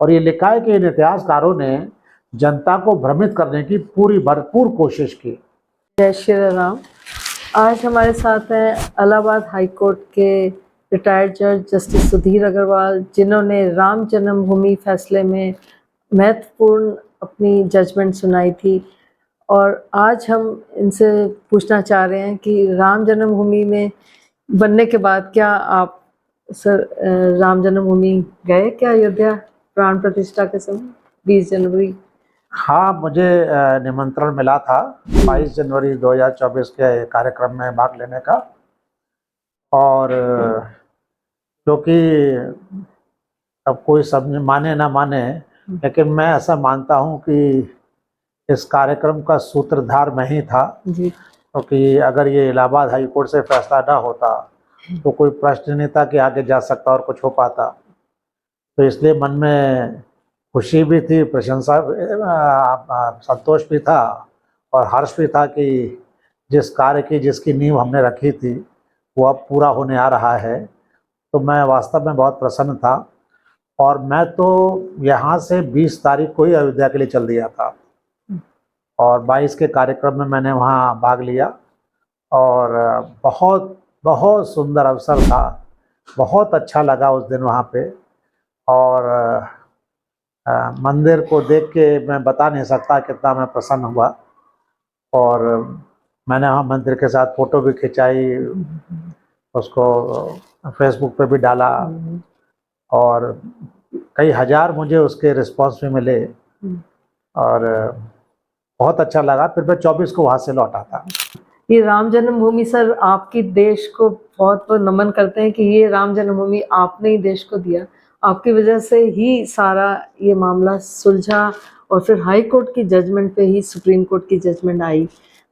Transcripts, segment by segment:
और ये लिखा है कि इन इतिहासकारों ने जनता को भ्रमित करने की पूरी भरपूर कोशिश की। जय श्री राम। आज हमारे साथ हैं इलाहाबाद हाई कोर्ट के रिटायर्ड जज जस्टिस सुधीर अग्रवाल, जिन्होंने राम जन्मभूमि फैसले में महत्वपूर्ण अपनी जजमेंट सुनाई थी। और आज हम इनसे पूछना चाह रहे हैं कि राम जन्मभूमि में बनने के बाद क्या आप सर राम जन्मभूमि गए क्या अयोध्या प्राण प्रतिष्ठा के समय 20 जनवरी? हाँ, मुझे निमंत्रण मिला था 22 जनवरी 2024 के कार्यक्रम में भाग लेने का। और क्योंकि अब कोई समझ माने ना माने, लेकिन मैं ऐसा मानता हूँ कि इस कार्यक्रम का सूत्रधार मैं ही था। जी। क्योंकि अगर ये इलाहाबाद हाई कोर्ट से फैसला ना होता तो कोई प्रश्न नहीं था कि आगे जा सकता और कुछ हो पाता। तो इसलिए मन में खुशी भी थी, प्रशंसा, संतोष भी था और हर्ष भी था कि जिस कार्य की जिसकी नींव हमने रखी थी वो अब पूरा होने आ रहा है। तो मैं वास्तव में बहुत प्रसन्न था और मैं तो यहाँ से 20 तारीख को ही अयोध्या के लिए चल दिया था और 22 के कार्यक्रम में मैंने वहाँ भाग लिया और बहुत बहुत सुंदर अवसर था। बहुत अच्छा लगा उस दिन वहाँ पे। और मंदिर को देख के मैं बता नहीं सकता कितना मैं प्रसन्न हुआ। और मैंने वहाँ मंदिर के साथ फ़ोटो भी खिंचाई, उसको फेसबुक पे भी डाला और कई हज़ार मुझे उसके रिस्पांस भी मिले और बहुत अच्छा लगा। फिर मैं 24 को वहाँ से लौटा था। ये राम जन्मभूमि सर आपकी देश को बहुत बहुत नमन करते हैं कि ये राम जन्मभूमि आपने ही देश को दिया। आपकी वजह से ही सारा ये मामला सुलझा और फिर हाई कोर्ट की जजमेंट पे ही सुप्रीम कोर्ट की जजमेंट आई।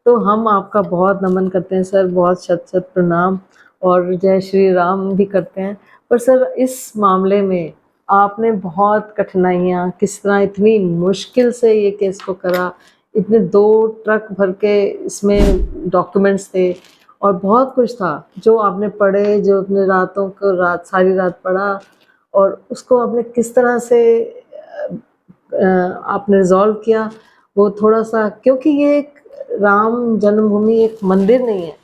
तो हम आपका बहुत नमन करते हैं सर, बहुत शत शत प्रणाम और जय श्री राम भी करते हैं। पर सर इस मामले में आपने बहुत कठिनाइयाँ, किस तरह इतनी मुश्किल से ये केस को करा, इतने 2 ट्रक भर के इसमें डॉक्यूमेंट्स थे और बहुत कुछ था जो आपने पढ़े, जो अपने रातों को सारी रात पढ़ा और उसको आपने किस तरह से आपने रिजॉल्व किया वो थोड़ा सा, क्योंकि ये एक राम जन्मभूमि एक मंदिर नहीं है,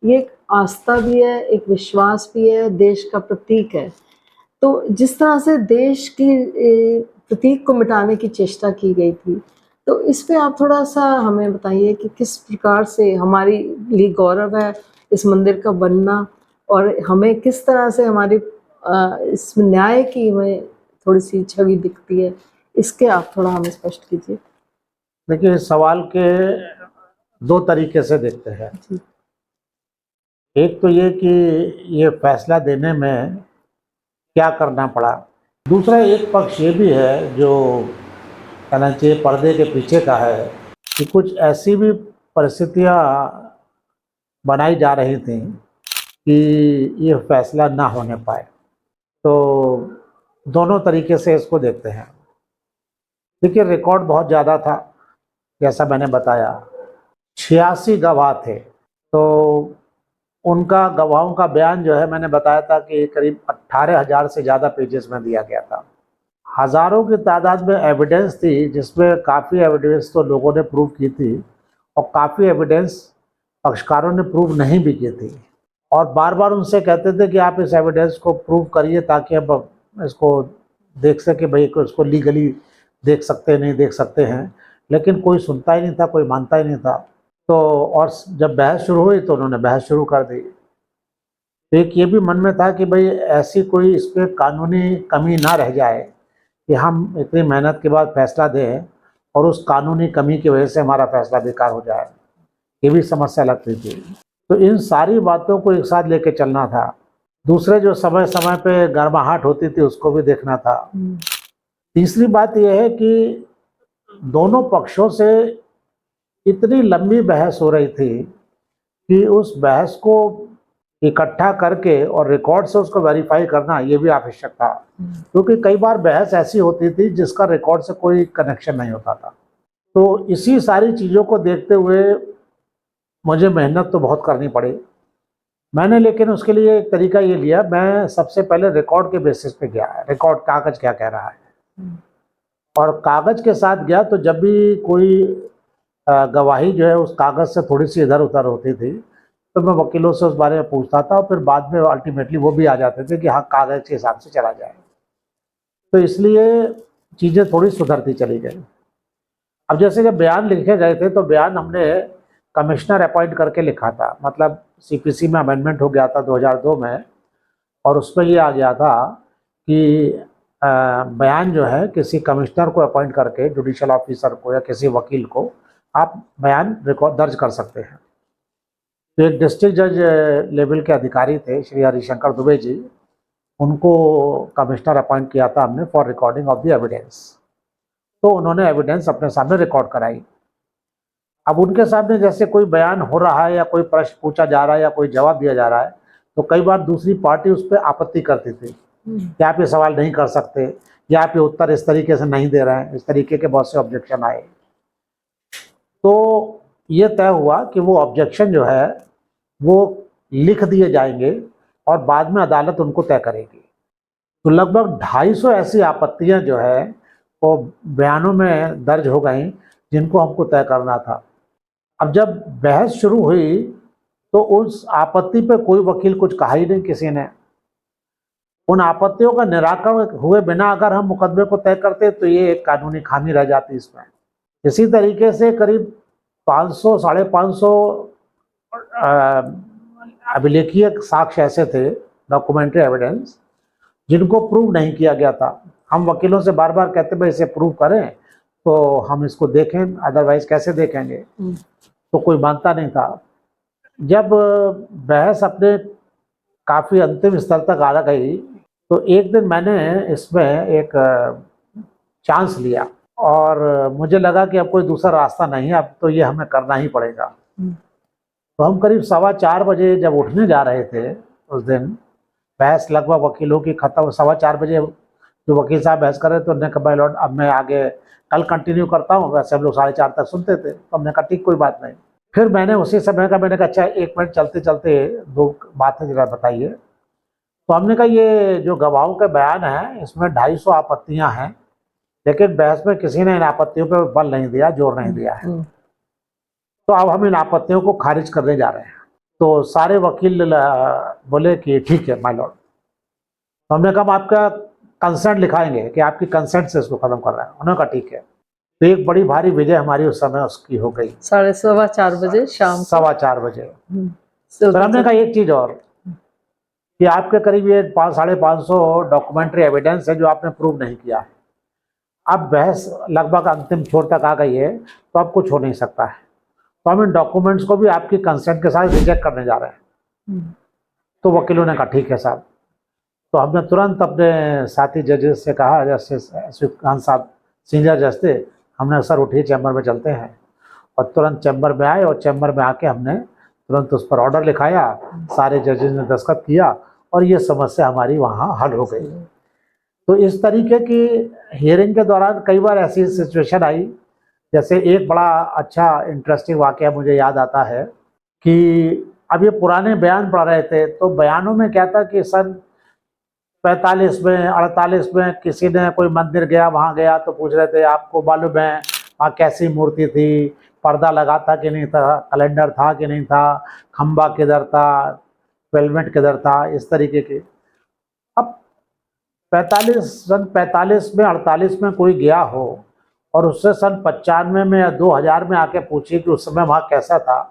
ये एक आस्था भी है, एक विश्वास भी है, देश का प्रतीक है। तो जिस तरह से देश की प्रतीक को मिटाने की चेष्टा की गई थी, तो इस पे आप थोड़ा-सा हमें बताइए कि किस प्रकार से हमारे लिए गौरव है इस मंदिर का बनना और हमें किस तरह से हमारी इसमें न्याय की हमें थोड़ी-सी छवि दिखती है, इसके आप थोड़ा हमें स्पष्ट कीजिए। देखिए, इस सवाल के 2 तरीके से देखते हैं। जी। एक तो ये कि ये फैसला देने में क्या करना पड़ा। दूसरा एक पक्ष ये भी है जो कहना चाहिए पर्दे के पीछे का है कि कुछ ऐसी भी परिस्थितियाँ बनाई जा रही थी कि ये फैसला ना होने पाए। तो दोनों तरीके से इसको देखते हैं। देखिए, रिकॉर्ड बहुत ज़्यादा था, जैसा मैंने बताया 86 गवाह थे। तो उनका गवाहों का बयान जो है, मैंने बताया था कि करीब 18,000 से ज़्यादा पेजेस में दिया गया था। हज़ारों की तादाद में एविडेंस थी, जिसमें काफ़ी एविडेंस तो लोगों ने प्रूव की थी और काफ़ी एविडेंस पक्षकारों ने प्रूव नहीं भी की थी। और बार बार उनसे कहते थे कि आप इस एविडेंस को प्रूव करिए ताकि अब इसको देख सके, भाई इसको लीगली देख सकते नहीं देख सकते हैं। लेकिन कोई सुनता ही नहीं था, कोई मानता ही नहीं था। तो और जब बहस शुरू हुई तो उन्होंने बहस शुरू कर दी। एक ये भी मन में था कि भाई ऐसी कोई इस पर कानूनी कमी ना रह जाए कि हम इतनी मेहनत के बाद फैसला दें और उस कानूनी कमी की वजह से हमारा फैसला बेकार हो जाए। ये भी समस्या लगती थी। तो इन सारी बातों को एक साथ लेके चलना था। दूसरे जो समय समय पे गर्माहट होती थी उसको भी देखना था। तीसरी बात यह है कि दोनों पक्षों से इतनी लंबी बहस हो रही थी कि उस बहस को इकट्ठा करके और रिकॉर्ड से उसको वेरीफाई करना ये भी आवश्यक था। क्योंकि कई बार बहस ऐसी होती थी जिसका रिकॉर्ड से कोई कनेक्शन नहीं होता था। तो इसी सारी चीज़ों को देखते हुए मुझे मेहनत तो बहुत करनी पड़ी मैंने, लेकिन उसके लिए एक तरीका ये लिया, मैं सबसे पहले रिकॉर्ड के बेसिस पे गया, रिकॉर्ड कागज क्या कह रहा है। और कागज के साथ गया तो जब भी कोई गवाही जो है उस कागज से थोड़ी सी इधर उधर होती थी तो मैं वकीलों से उस बारे में पूछता था और फिर बाद में अल्टीमेटली वो भी आ जाते थे कि हाँ कागज के हिसाब से चला जाए। तो इसलिए चीज़ें थोड़ी सुधरती चली गई। अब जैसे जब बयान लिखे गए थे तो बयान हमने कमिश्नर अपॉइंट करके लिखा था, मतलब सीपीसी में अमेंडमेंट हो गया था 2002 में, और उसमें ये आ गया था कि बयान जो है किसी कमिश्नर को अपॉइंट करके, जुडिशियल ऑफिसर को या किसी वकील को आप बयान रिकॉर्ड दर्ज कर सकते हैं। तो एक डिस्ट्रिक्ट जज लेवल के अधिकारी थे श्री हरिशंकर दुबे जी, उनको कमिश्नर अपॉइंट किया था हमने for recording of the evidence. तो उन्होंने एविडेंस अपने सामने रिकॉर्ड कराई। अब उनके सामने जैसे कोई बयान हो रहा है या कोई प्रश्न पूछा जा रहा है या कोई जवाब दिया जा रहा है तो कई बार दूसरी पार्टी उस पर आपत्ति करती थी कि आप ये सवाल नहीं कर सकते या आप ये उत्तर इस तरीके से नहीं दे रहे हैं, इस तरीके के बहुत से ऑब्जेक्शन आए। तो ये तय हुआ कि वो ऑब्जेक्शन जो है वो लिख दिए जाएंगे और बाद में अदालत उनको तय करेगी। तो लगभग 250 ऐसी आपत्तियां जो है वो बयानों में दर्ज हो गई जिनको हमको तय करना था। अब जब बहस शुरू हुई तो उस आपत्ति पे कोई वकील कुछ कहा ही नहीं किसी ने। उन आपत्तियों का निराकरण हुए बिना अगर हम मुकदमे को तय करते तो ये एक कानूनी खामी रह जाती इसमें। इसी तरीके से करीब 500 550 अभिलेखीय साक्ष्य ऐसे थे, डॉक्यूमेंट्री एविडेंस, जिनको प्रूव नहीं किया गया था। हम वकीलों से बार बार कहते भाई इसे प्रूव करें तो हम इसको देखें, अदरवाइज कैसे देखेंगे, तो कोई मानता नहीं था। जब बहस अपने काफ़ी अंतिम स्तर तक आ गई तो एक दिन मैंने इसमें एक चांस लिया और मुझे लगा कि अब कोई दूसरा रास्ता नहीं है, अब तो ये हमें करना ही पड़ेगा। तो हम करीब 4:15 बजे जब उठने जा रहे थे उस दिन, बहस लगभग वकीलों की खत्म, 4:15 बजे जो वकील साहब बहस कर रहे थे उन्होंने कहा भाई लॉर्ड अब मैं आगे कल कंटिन्यू करता हूँ, वैसे हम लोग 4:30 तक सुनते थे। तो हमने कहा ठीक कोई बात नहीं। फिर मैंने उसी समय का मैंने कहा अच्छा 1 मिनट चलते चलते 2 बातें जरा बताइए। तो हमने कहा ये जो गवाहों के बयान हैं इसमें 250 आपत्तियां हैं, लेकिन बहस में किसी ने इन आपत्तियों पर बल नहीं दिया, जोर नहीं दिया है, तो अब हम इन आपत्तियों को खारिज करने जा रहे हैं। तो सारे वकील बोले कि ठीक है माय लॉर्ड। तो हमने कहा आपका कंसेंट लिखाएंगे कि आपकी कंसेंट से इसको खत्म कर रहे हैं। उन्होंने कहा ठीक है। तो एक बड़ी भारी विजय हमारी उस समय उसकी हो गई। 4:15 बजे शाम 4:15 बजे। फिर हमने कहा एक चीज और कि आपके करीब ये 550 डॉक्यूमेंट्री एविडेंस है जो आपने प्रूव नहीं किया है। अब बहस लगभग अंतिम छोर तक आ गई है तो अब कुछ हो नहीं सकता है, तो हम इन डॉक्यूमेंट्स को भी आपकी कंसेंट के साथ रिजेक्ट करने जा रहे हैं। तो वकीलों ने कहा ठीक है साहब। तो हमने तुरंत अपने साथी जजेस से कहा, जस्टिस श्रीकांत साहब सीनियर जज थे, हमने सर उठिए चैम्बर में चलते हैं, और तुरंत चैम्बर में आए और चैम्बर में आके हमने तुरंत उस पर ऑर्डर लिखाया, सारे जजेस ने दस्तखत किया और ये समस्या हमारी वहाँ हल हो गई। तो इस तरीके की हियरिंग के दौरान कई बार ऐसी सिचुएशन आई, जैसे एक बड़ा अच्छा इंटरेस्टिंग वाकया मुझे याद आता है कि अब ये पुराने बयान पढ़ रहे थे तो बयानों में क्या था कि सन 45 में 48 में किसी ने कोई मंदिर गया, वहाँ गया तो पूछ रहे थे आपको मालूम है वहाँ कैसी मूर्ति थी, पर्दा लगा था कि नहीं था, कैलेंडर था कि नहीं था, खंबा किधर था, वेलवेट किधर था, इस तरीके के। अब 45 में 48 में कोई गया हो और उससे सन 95 में या 2000 में आके पूछिए कि उस समय वहाँ कैसा था,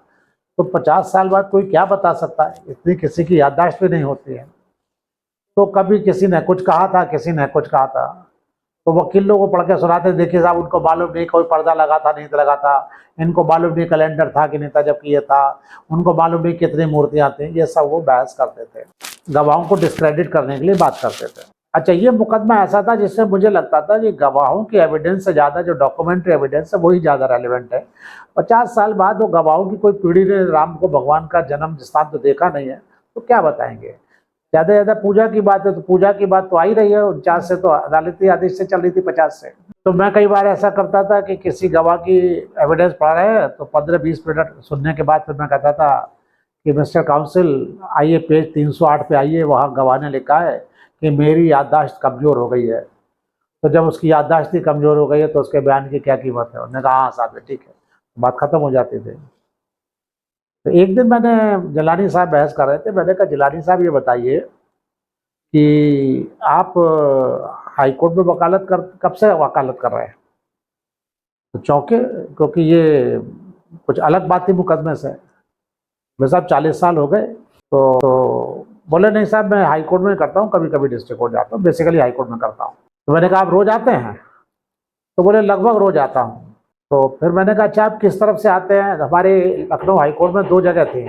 तो 50 साल बाद कोई क्या बता सकता है, इतनी किसी की याददाश्त भी नहीं होती है। तो कभी किसी ने कुछ कहा था, किसी ने कुछ कहा था, तो वकील लोगों को पढ़ के सुनाते, देखिए साहब उनको मालूम नहीं कोई पर्दा लगा था नहीं लगा था, इनको मालूम नहीं कैलेंडर था कि नहीं था जबकि ये था, उनको मालूम नहीं कितनी मूर्तियाँ थी, ये सब वो बहस करते थे, गवाहों को डिस्क्रेडिट करने के लिए बात करते थे। अच्छा, ये मुकदमा ऐसा था जिससे मुझे लगता था कि गवाहों की एविडेंस से ज़्यादा जो डॉक्यूमेंट्री एविडेंस है वही ज़्यादा रेलिवेंट है। 50 साल बाद वो गवाहों की कोई पीढ़ी ने राम को भगवान का जन्म स्थान तो देखा नहीं है, तो क्या बताएंगे। ज़्यादा से ज़्यादा पूजा की बात है तो पूजा की बात तो आ ही रही है, 49 से तो अदालती आदेश से चल रही थी 50 से। तो मैं कई बार ऐसा करता था कि किसी गवाह की एविडेंस पढ़ रहे हैं तो 15-20 मिनट सुनने के बाद फिर मैं कहता था कि मिस्टर काउंसिल आइए पेज 308 पे आइए, वहाँ गवाह ने लिखा है कि मेरी याददाश्त कमज़ोर हो गई है। तो जब उसकी याददाश्त ही कमज़ोर हो गई है तो उसके बयान की क्या कीमत है। उन्होंने कहा हाँ साहब ये ठीक है, बात ख़त्म हो जाती थी। तो एक दिन मैंने जिलानी साहब बहस कर रहे थे, मैंने कहा जिलानी साहब ये बताइए कि आप हाई कोर्ट में वकालत कर कब से वकालत कर रहे हैं। तो चौंके, क्योंकि ये कुछ अलग बात थी मुकदमे से। भाई साहब 40 साल हो गए। तो बोले नहीं साहब मैं हाई कोर्ट में करता हूँ, कभी कभी डिस्ट्रिक्ट कोर्ट जाता हूँ, बेसिकली हाई कोर्ट में करता हूँ। तो मैंने कहा आप रोज आते हैं। तो बोले लगभग रोज आता हूँ। तो फिर मैंने कहा अच्छा आप किस तरफ से आते हैं। हमारे लखनऊ हाई कोर्ट में 2 जगह थी,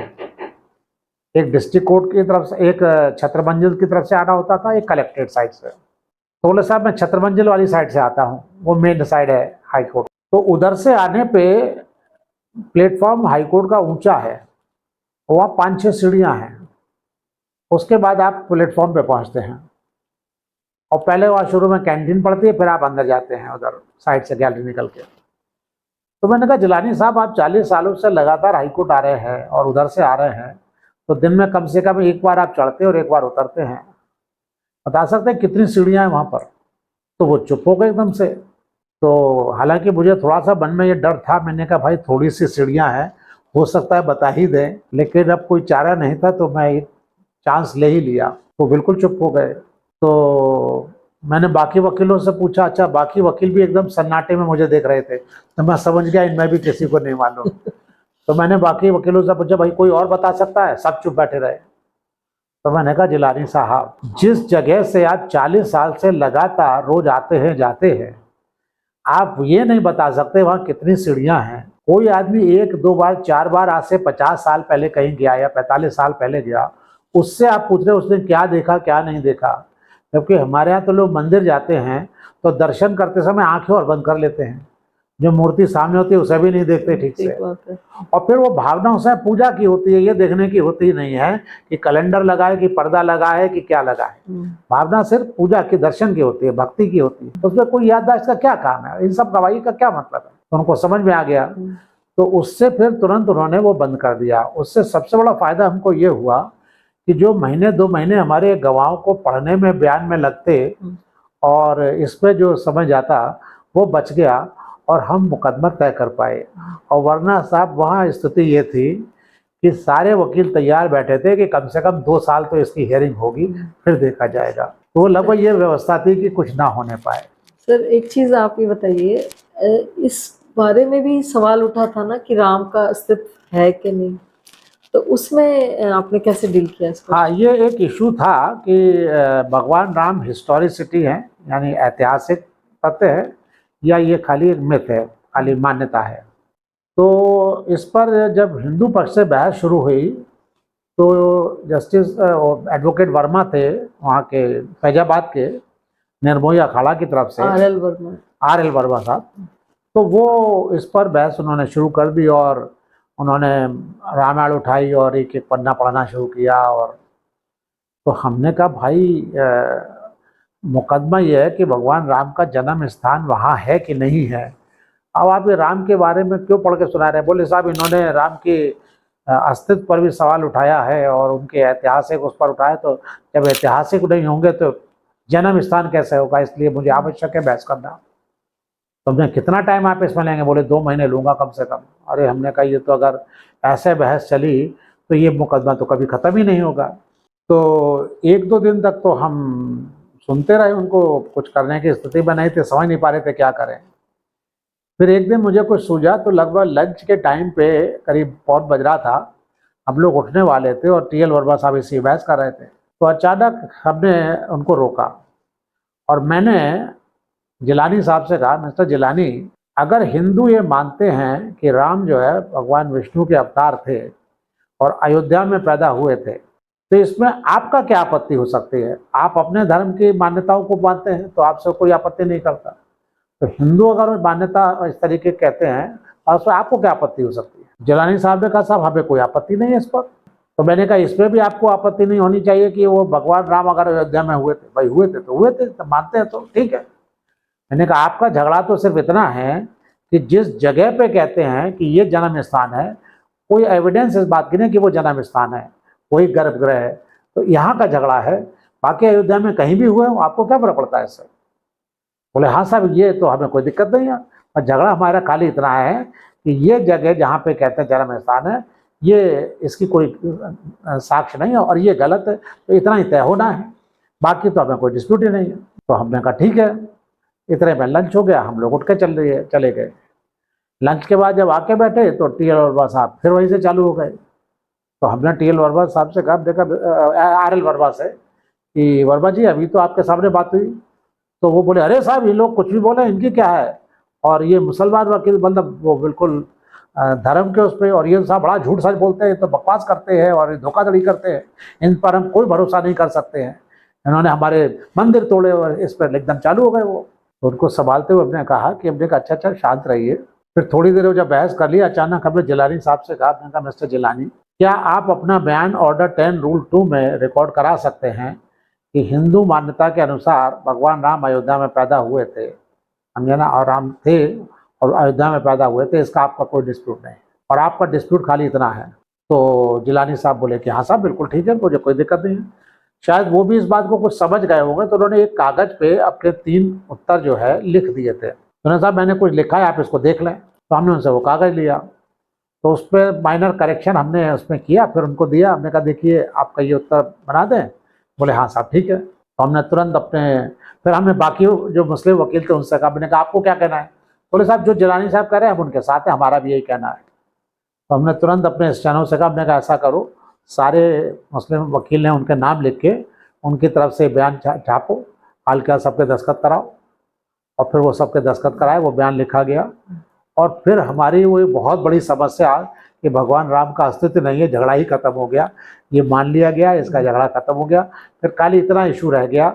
एक डिस्ट्रिक्ट कोर्ट की तरफ से, एक छत्रमंजिल की तरफ से आना होता था, एक कलेक्ट्रेट साइड से। तो बोले साहब मैं छत्रमंजिल वाली साइड से आता हूँ, वो मेन साइड है हाई कोर्ट। तो उधर से आने पे प्लेटफॉर्म हाई कोर्ट का ऊंचा है, वहाँ 5-6 सीढ़ियाँ हैं, उसके बाद आप प्लेटफॉर्म पे पहुँचते हैं। और पहले वहाँ शुरू में कैंटीन पड़ती है, फिर आप अंदर जाते हैं उधर साइड से गैलरी निकल के। तो मैंने कहा जिलानी साहब आप 40 सालों से लगातार हाई कोर्ट आ रहे हैं और उधर से आ रहे हैं, तो दिन में कम से कम एक बार आप चढ़ते और एक बार उतरते हैं, बता सकते हैं कितनी सीढ़ियाँ हैं वहाँ पर। तो वो चुप हो गए एकदम से। तो हालांकि मुझे थोड़ा सा मन में ये डर था, मैंने कहा भाई थोड़ी सी सीढ़ियाँ हैं, हो सकता है बता ही दें, लेकिन अब कोई चारा नहीं था तो मैं एक चांस ले ही लिया। तो बिल्कुल चुप हो गए। तो मैंने बाकी वकीलों से पूछा, अच्छा बाकी वकील भी एकदम सन्नाटे में मुझे देख रहे थे, तो मैं समझ गया इनमें भी किसी को नहीं मालूम। तो मैंने बाकी वकीलों से पूछा भाई कोई और बता सकता है, सब चुप बैठे रहे। तो मैंने कहा जिलानी साहब जिस जगह से आप 40 साल से लगातार रोज आते हैं जाते हैं, आप ये नहीं बता सकते वहाँ कितनी सीढ़ियाँ हैं। कोई आदमी 1-2 बार 4 बार आज से 50 साल पहले कहीं गया या 45 साल पहले गया, उससे आप पूछ रहे उसने क्या देखा क्या नहीं देखा। जबकि हमारे यहाँ तो लोग मंदिर जाते हैं तो दर्शन करते समय आंखें और बंद कर लेते हैं, जो मूर्ति सामने होती है उसे भी नहीं देखते ठीक से। और फिर वो भावनाओं से पूजा की होती है, ये देखने की होती ही नहीं है कि कैलेंडर लगा है कि पर्दा लगा है कि क्या लगा है। भावना सिर्फ पूजा की, दर्शन की होती है, भक्ति की होती है। उसमें कोई याददाश्त का क्या काम है, इन सब गवाही का क्या मतलब है। तो उनको समझ में आ गया। तो उससे फिर तुरंत उन्होंने वो बंद कर दिया। उससे सबसे बड़ा फायदा हमको ये हुआ कि जो महीने 2 महीने हमारे गवाहों को पढ़ने में, बयान में लगते और इसमें जो समय जाता वो बच गया और हम मुकदमा तय कर पाए। और वरना साहब वहाँ स्थिति ये थी कि सारे वकील तैयार बैठे थे कि कम से कम 2 साल तो इसकी हियरिंग होगी, फिर देखा जाएगा। तो लगभग ये व्यवस्था थी कि कुछ ना होने पाए। सर एक चीज़ आप ये बताइए, इस बारे में भी सवाल उठा था ना कि राम का अस्तित्व है कि नहीं, तो उसमें आपने कैसे डील किया इसको? हाँ, ये एक इशू था कि भगवान राम हिस्टोरिसिटी हैं, यानी ऐतिहासिक तथ्य है, या ये खाली एक मिथ है, खाली मान्यता है। तो इस पर जब हिंदू पक्ष से बहस शुरू हुई तो जस्टिस एडवोकेट वर्मा थे वहाँ के फैजाबाद के निर्मोही अखाड़ा की तरफ से, RL वर्मा साहब। तो वो इस पर बहस उन्होंने शुरू कर दी और उन्होंने रामायण उठाई और एक एक पन्ना पढ़ना शुरू किया। और तो हमने कहा भाई मुकदमा ये है कि भगवान राम का जन्म स्थान वहाँ है कि नहीं है। अब आप ये राम के बारे में क्यों पढ़ के सुना रहे हैं। बोले साहब इन्होंने राम के अस्तित्व पर भी सवाल उठाया है और उनके ऐतिहासिक उस पर उठाया, तो जब ऐतिहासिक नहीं होंगे तो जन्म स्थान कैसे होगा, इसलिए मुझे आवश्यक है बहस करना। तो हमने कितना टाइम आप इसमें लेंगे। बोले 2 महीने लूँगा कम से कम। अरे हमने कहा ये तो अगर ऐसे बहस चली तो ये मुकदमा तो कभी ख़त्म ही नहीं होगा। तो 1-2 दिन तक तो हम सुनते रहे, उनको कुछ करने की स्थिति में नहीं थे, समझ नहीं पा रहे थे क्या करें। फिर एक दिन मुझे कुछ सूझा, तो लगभग लंच के टाइम पे करीब 4 बज रहा था, हम लोग उठने वाले थे और TL वर्मा साहब इसी बहस कर रहे थे। तो अचानक हमने उनको रोका और मैंने जिलानी साहब से कहा, मिस्टर जिलानी, अगर हिंदू ये मानते हैं कि राम जो है भगवान विष्णु के अवतार थे और अयोध्या में पैदा हुए थे, तो इसमें आपका क्या आपत्ति हो सकती है। आप अपने धर्म की मान्यताओं को मानते हैं तो आपसे कोई आपत्ति नहीं करता, तो हिंदू अगर मान्यता इस तरीके कहते हैं और उसमें आपको क्या आपत्ति हो सकती है। जिलानी साहब ने कहा साहब हमें कोई आपत्ति नहीं है इस पर। तो मैंने कहा इसमें भी आपको आपत्ति नहीं होनी चाहिए कि वो भगवान राम अगर अयोध्या में हुए थे। भाई हुए थे तो हुए थे, तो मानते हैं तो ठीक है। मैंने कहा आपका झगड़ा तो सिर्फ इतना है कि जिस जगह पे कहते हैं कि ये जन्म स्थान है, कोई एविडेंस इस बात की नहीं कि वो जन्म स्थान है, कोई गर्भगृह है, तो यहाँ का झगड़ा है। बाकी अयोध्या में कहीं भी हुए हो, आपको क्या फर्क पड़ता है इससे। बोले हाँ साहब ये तो हमें कोई दिक्कत नहीं है, और झगड़ा हमारा खाली इतना है कि ये जगह जहाँ पे कहते हैं जन्म स्थान है, ये इसकी कोई साक्ष्य नहीं है और ये गलत है, तो इतना ही तय होना है, बाकी तो हमें कोई डिस्प्यूट ही नहीं है। तो हमने कहा ठीक है। इतने में लंच हो गया, हम लोग उठ के चले गए। लंच के बाद जब आके बैठे तो टी एल वर्मा साहब फिर वहीं से चालू हो गए। तो हमने टी एल वर्मा साहब से कहा, देखा आर एल वर्मा से कि वर्मा जी अभी तो आपके सामने बात हुई। तो वो बोले अरे साहब ये लोग कुछ भी बोले, इनकी क्या है, और ये मुसलमान वकील मतलब वो बिल्कुल धर्म के उस पर, और ये साहब बड़ा झूठ सच बोलते हैं, तो बकवास करते हैं और धोखाधड़ी करते हैं, इन पर हम कोई भरोसा नहीं कर सकते हैं, इन्होंने हमारे मंदिर तोड़े, और इस पर एकदम चालू हो गए वो। तो उनको संभालते हुए हमने कहा कि हमने कहा अच्छा शांत रहिए। फिर थोड़ी देर जब बहस कर लिया, अचानक हमने जिलानी साहब से कहा, हमने कहा मिस्टर जिलानी, क्या आप अपना बयान ऑर्डर 10 रूल 2 में रिकॉर्ड करा सकते हैं कि हिंदू मान्यता के अनुसार भगवान राम अयोध्या में पैदा हुए थे, समझे ना, और राम थे और अयोध्या में पैदा हुए थे, इसका आपका कोई डिस्प्यूट नहीं, और आपका डिस्प्यूट खाली इतना है। तो जिलानी साहब बोले कि हाँ साहब बिल्कुल ठीक है, मुझे कोई दिक्कत नहीं है। शायद वो भी इस बात को कुछ समझ गए होंगे, तो उन्होंने एक कागज पे अपने 3 उत्तर जो है लिख दिए थे। उन्होंने साहब मैंने कुछ लिखा है, आप इसको देख लें। तो हमने उनसे वो कागज लिया, तो उस पर माइनर करेक्शन हमने उसमें किया, फिर उनको दिया। हमने कहा देखिए आपका ये उत्तर बना दें। बोले हाँ साहब ठीक है। तो हमने तुरंत फिर हमने बाकी जो मुस्लिम वकील थे उनसे कहा, मैंने कहा आपको क्या कहना है। बोले साहब जो जिलानी साहब कह रहे हैं हम उनके साथ हैं, हमारा भी यही कहना है। तो हमने तुरंत अपने स्टेनो से कहा, हमने कहा ऐसा करो, सारे मुस्लिम वकील ने उनके नाम लिख के उनकी तरफ से बयान छापो, हल्का सबके दस्तखत कराओ, और फिर वो सबके दस्तखत कराए, वो बयान लिखा गया। और फिर हमारी वो बहुत बड़ी समस्या कि भगवान राम का अस्तित्व नहीं है, झगड़ा ही खत्म हो गया, ये मान लिया गया, इसका झगड़ा खत्म हो गया। फिर खाली इतना इशू रह गया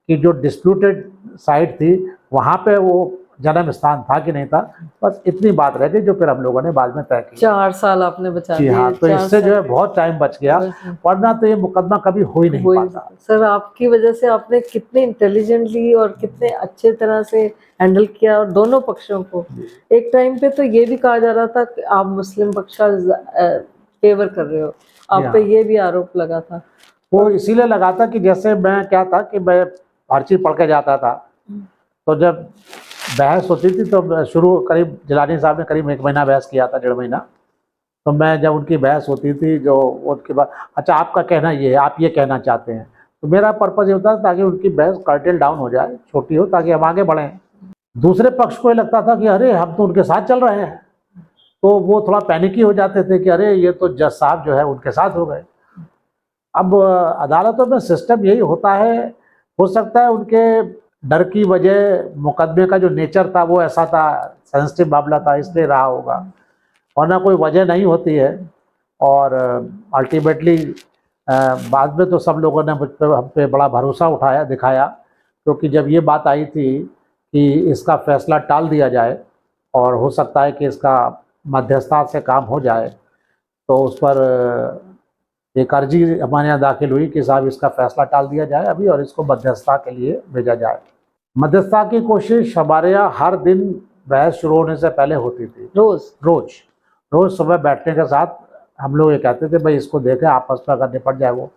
कि जो डिस्प्यूटेड साइट थी वहाँ पे वो जन्म स्थान था कि नहीं था, बस इतनी बात रह गई, जो फिर हम लोगों ने बाद में तय की। 4 साल आपने बचा जी दिए। हाँ, तो 4 इससे जो है साल। बहुत टाइम बच गया, वरना तो ये मुकदमा कभी हो ही नहीं पाता। सर आपकी वजह से आपने कितने इंटेलिजेंटली और कितने अच्छे तरह से हैंडल किया, और दोनों पक्षों को। एक टाइम पे तो ये भी कहा जा रहा था कि आप मुस्लिम पक्ष का फेवर कर रहे हो, आप पे ये भी आरोप लगा था। वो इसीलिए लगा था कि जैसे मैं क्या था कि मैं हर चीज़ पढ़ के जाता था, तो जब बहस होती थी तो शुरू करीब जिलानी साहब ने करीब 1 महीना बहस किया था, 1.5 महीना। तो मैं जब उनकी बहस होती थी जो उसके बाद, अच्छा आपका कहना ये है, आप ये कहना चाहते हैं, तो मेरा पर्पज़ ये होता था ताकि उनकी बहस कर्टेल डाउन हो जाए, छोटी हो, ताकि हम आगे बढ़ें। दूसरे पक्ष को ये लगता था कि अरे हम तो उनके साथ चल रहे हैं, तो वो थोड़ा पैनिकी हो जाते थे कि अरे ये तो जज साहब जो है उनके साथ हो गए। अब अदालतों में सिस्टम यही होता है, हो सकता है उनके डर की वजह मुकदमे का जो नेचर था वो ऐसा था, सेंसिटिव मामला था, इसलिए रहा होगा, वरना कोई वजह नहीं होती है। और अल्टीमेटली बाद में तो सब लोगों ने मुझ पर हम पे बड़ा भरोसा उठाया दिखाया, क्योंकि जब ये बात आई थी कि इसका फैसला टाल दिया जाए और हो सकता है कि इसका मध्यस्थता से काम हो जाए, तो उस पर एक अर्जी हमारे यहाँ दाखिल हुई कि साहब इसका फैसला टाल दिया जाए अभी, और इसको मध्यस्थता के लिए भेजा जाए। मध्यस्थता की कोशिश हमारे यहाँ हर दिन बहस शुरू होने से पहले होती थी। रोज सुबह बैठने के साथ हम लोग ये कहते थे भाई इसको देखें, आपस में अगर निपट जाए, वो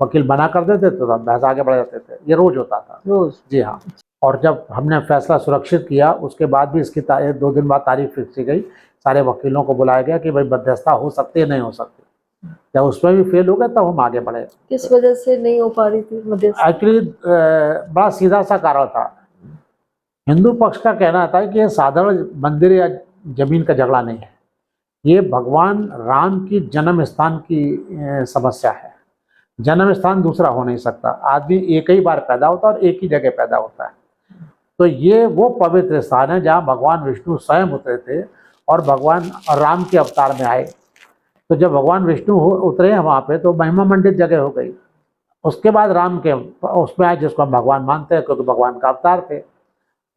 वकील मना कर देते तो बहस आगे बढ़ जाते थे। ये रोज होता था, रोज। जी हाँ। और जब हमने फैसला सुरक्षित किया उसके बाद भी इसकी 2 दिन बाद तारीख फिक्स की गई, सारे वकीलों को बुलाया गया कि भाई मध्यस्थता हो सकती है नहीं हो सकती, जब उसमें भी फेल हो गया तब हम आगे बढ़े। किस वजह से नहीं हो पा रही थी मध्यस्थता? एक्चुअली बड़ा सीधा सा कारण था। हिंदू पक्ष का कहना था कि ये साधारण मंदिर या जमीन का झगड़ा नहीं है, ये भगवान राम की जन्म स्थान की समस्या है। जन्म स्थान दूसरा हो नहीं सकता, आदमी एक ही बार पैदा होता है और एक ही जगह पैदा होता है। तो ये वो पवित्र स्थान है जहाँ भगवान विष्णु स्वयं उतरे थे और भगवान राम के अवतार में आए। तो जब भगवान विष्णु उतरे हैं वहाँ पे, तो महिमा मंडित जगह हो गई। उसके बाद राम के उसमें आए जिसको हम भगवान मानते हैं, क्योंकि भगवान का अवतार थे।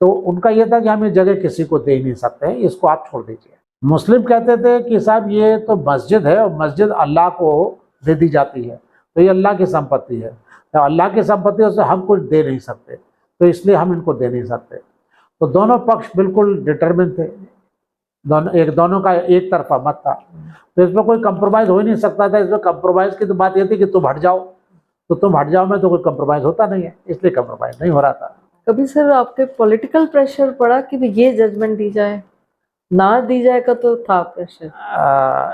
तो उनका ये था कि हम ये जगह किसी को दे नहीं सकते हैं, इसको आप छोड़ दीजिए। मुस्लिम कहते थे कि साहब ये तो मस्जिद है और मस्जिद अल्लाह को दे दी जाती है, तो ये अल्लाह की संपत्ति है, तो अल्लाह की संपत्ति है, उसे हम कुछ दे नहीं सकते, तो इसलिए हम इनको दे नहीं सकते। तो दोनों पक्ष बिल्कुल डिटर्मिन थे, दोनों का एक तरफा मत था, तो इसमें कोई कंप्रोमाइज़ हो ही नहीं सकता था। इसमें कंप्रोमाइज़ की तो बात ये थी कि तुम हट जाओ, तो तुम हट जाओ में तो कोई कंप्रोमाइज़ होता नहीं है, इसलिए कंप्रोमाइज़ नहीं हो रहा था। कभी सर आपके पॉलिटिकल प्रेशर पड़ा कि भी ये जजमेंट दी जाए, ना दी जाए का तो था प्रेशर?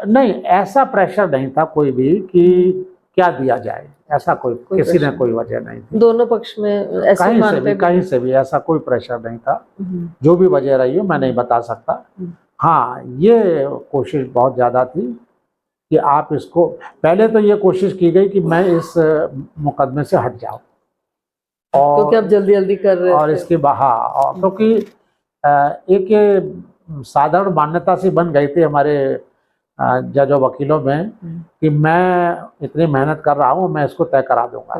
नहीं, ऐसा प्रेशर नहीं था कोई भी कि क्या दिया जाए, ऐसा कोई कोई किसी ने प्रेशर कोई वजह नहीं थी। दोनों पक्ष में ऐसे कहीं से मानते भी भी कहीं नहीं। से भी ऐसा कोई प्रेशर नहीं था। हम्म, जो भी वजह रही हो मैं नहीं बता सकता। हम्म, हाँ, ये कोशिश बहुत ज़्यादा थी कि आप इसको, पहले तो ये कोशिश की गई कि मैं इस मुकदमे से हट जाऊं क्योंकि आप और जल्दी जल्दी कर रहे और थे। इसके हाँ, क्योंकि एक ये साधारण मान्यता सी बन गई थी हमारे जजों वकीलों में कि मैं इतनी मेहनत कर रहा हूँ, मैं इसको तय करा दूंगा।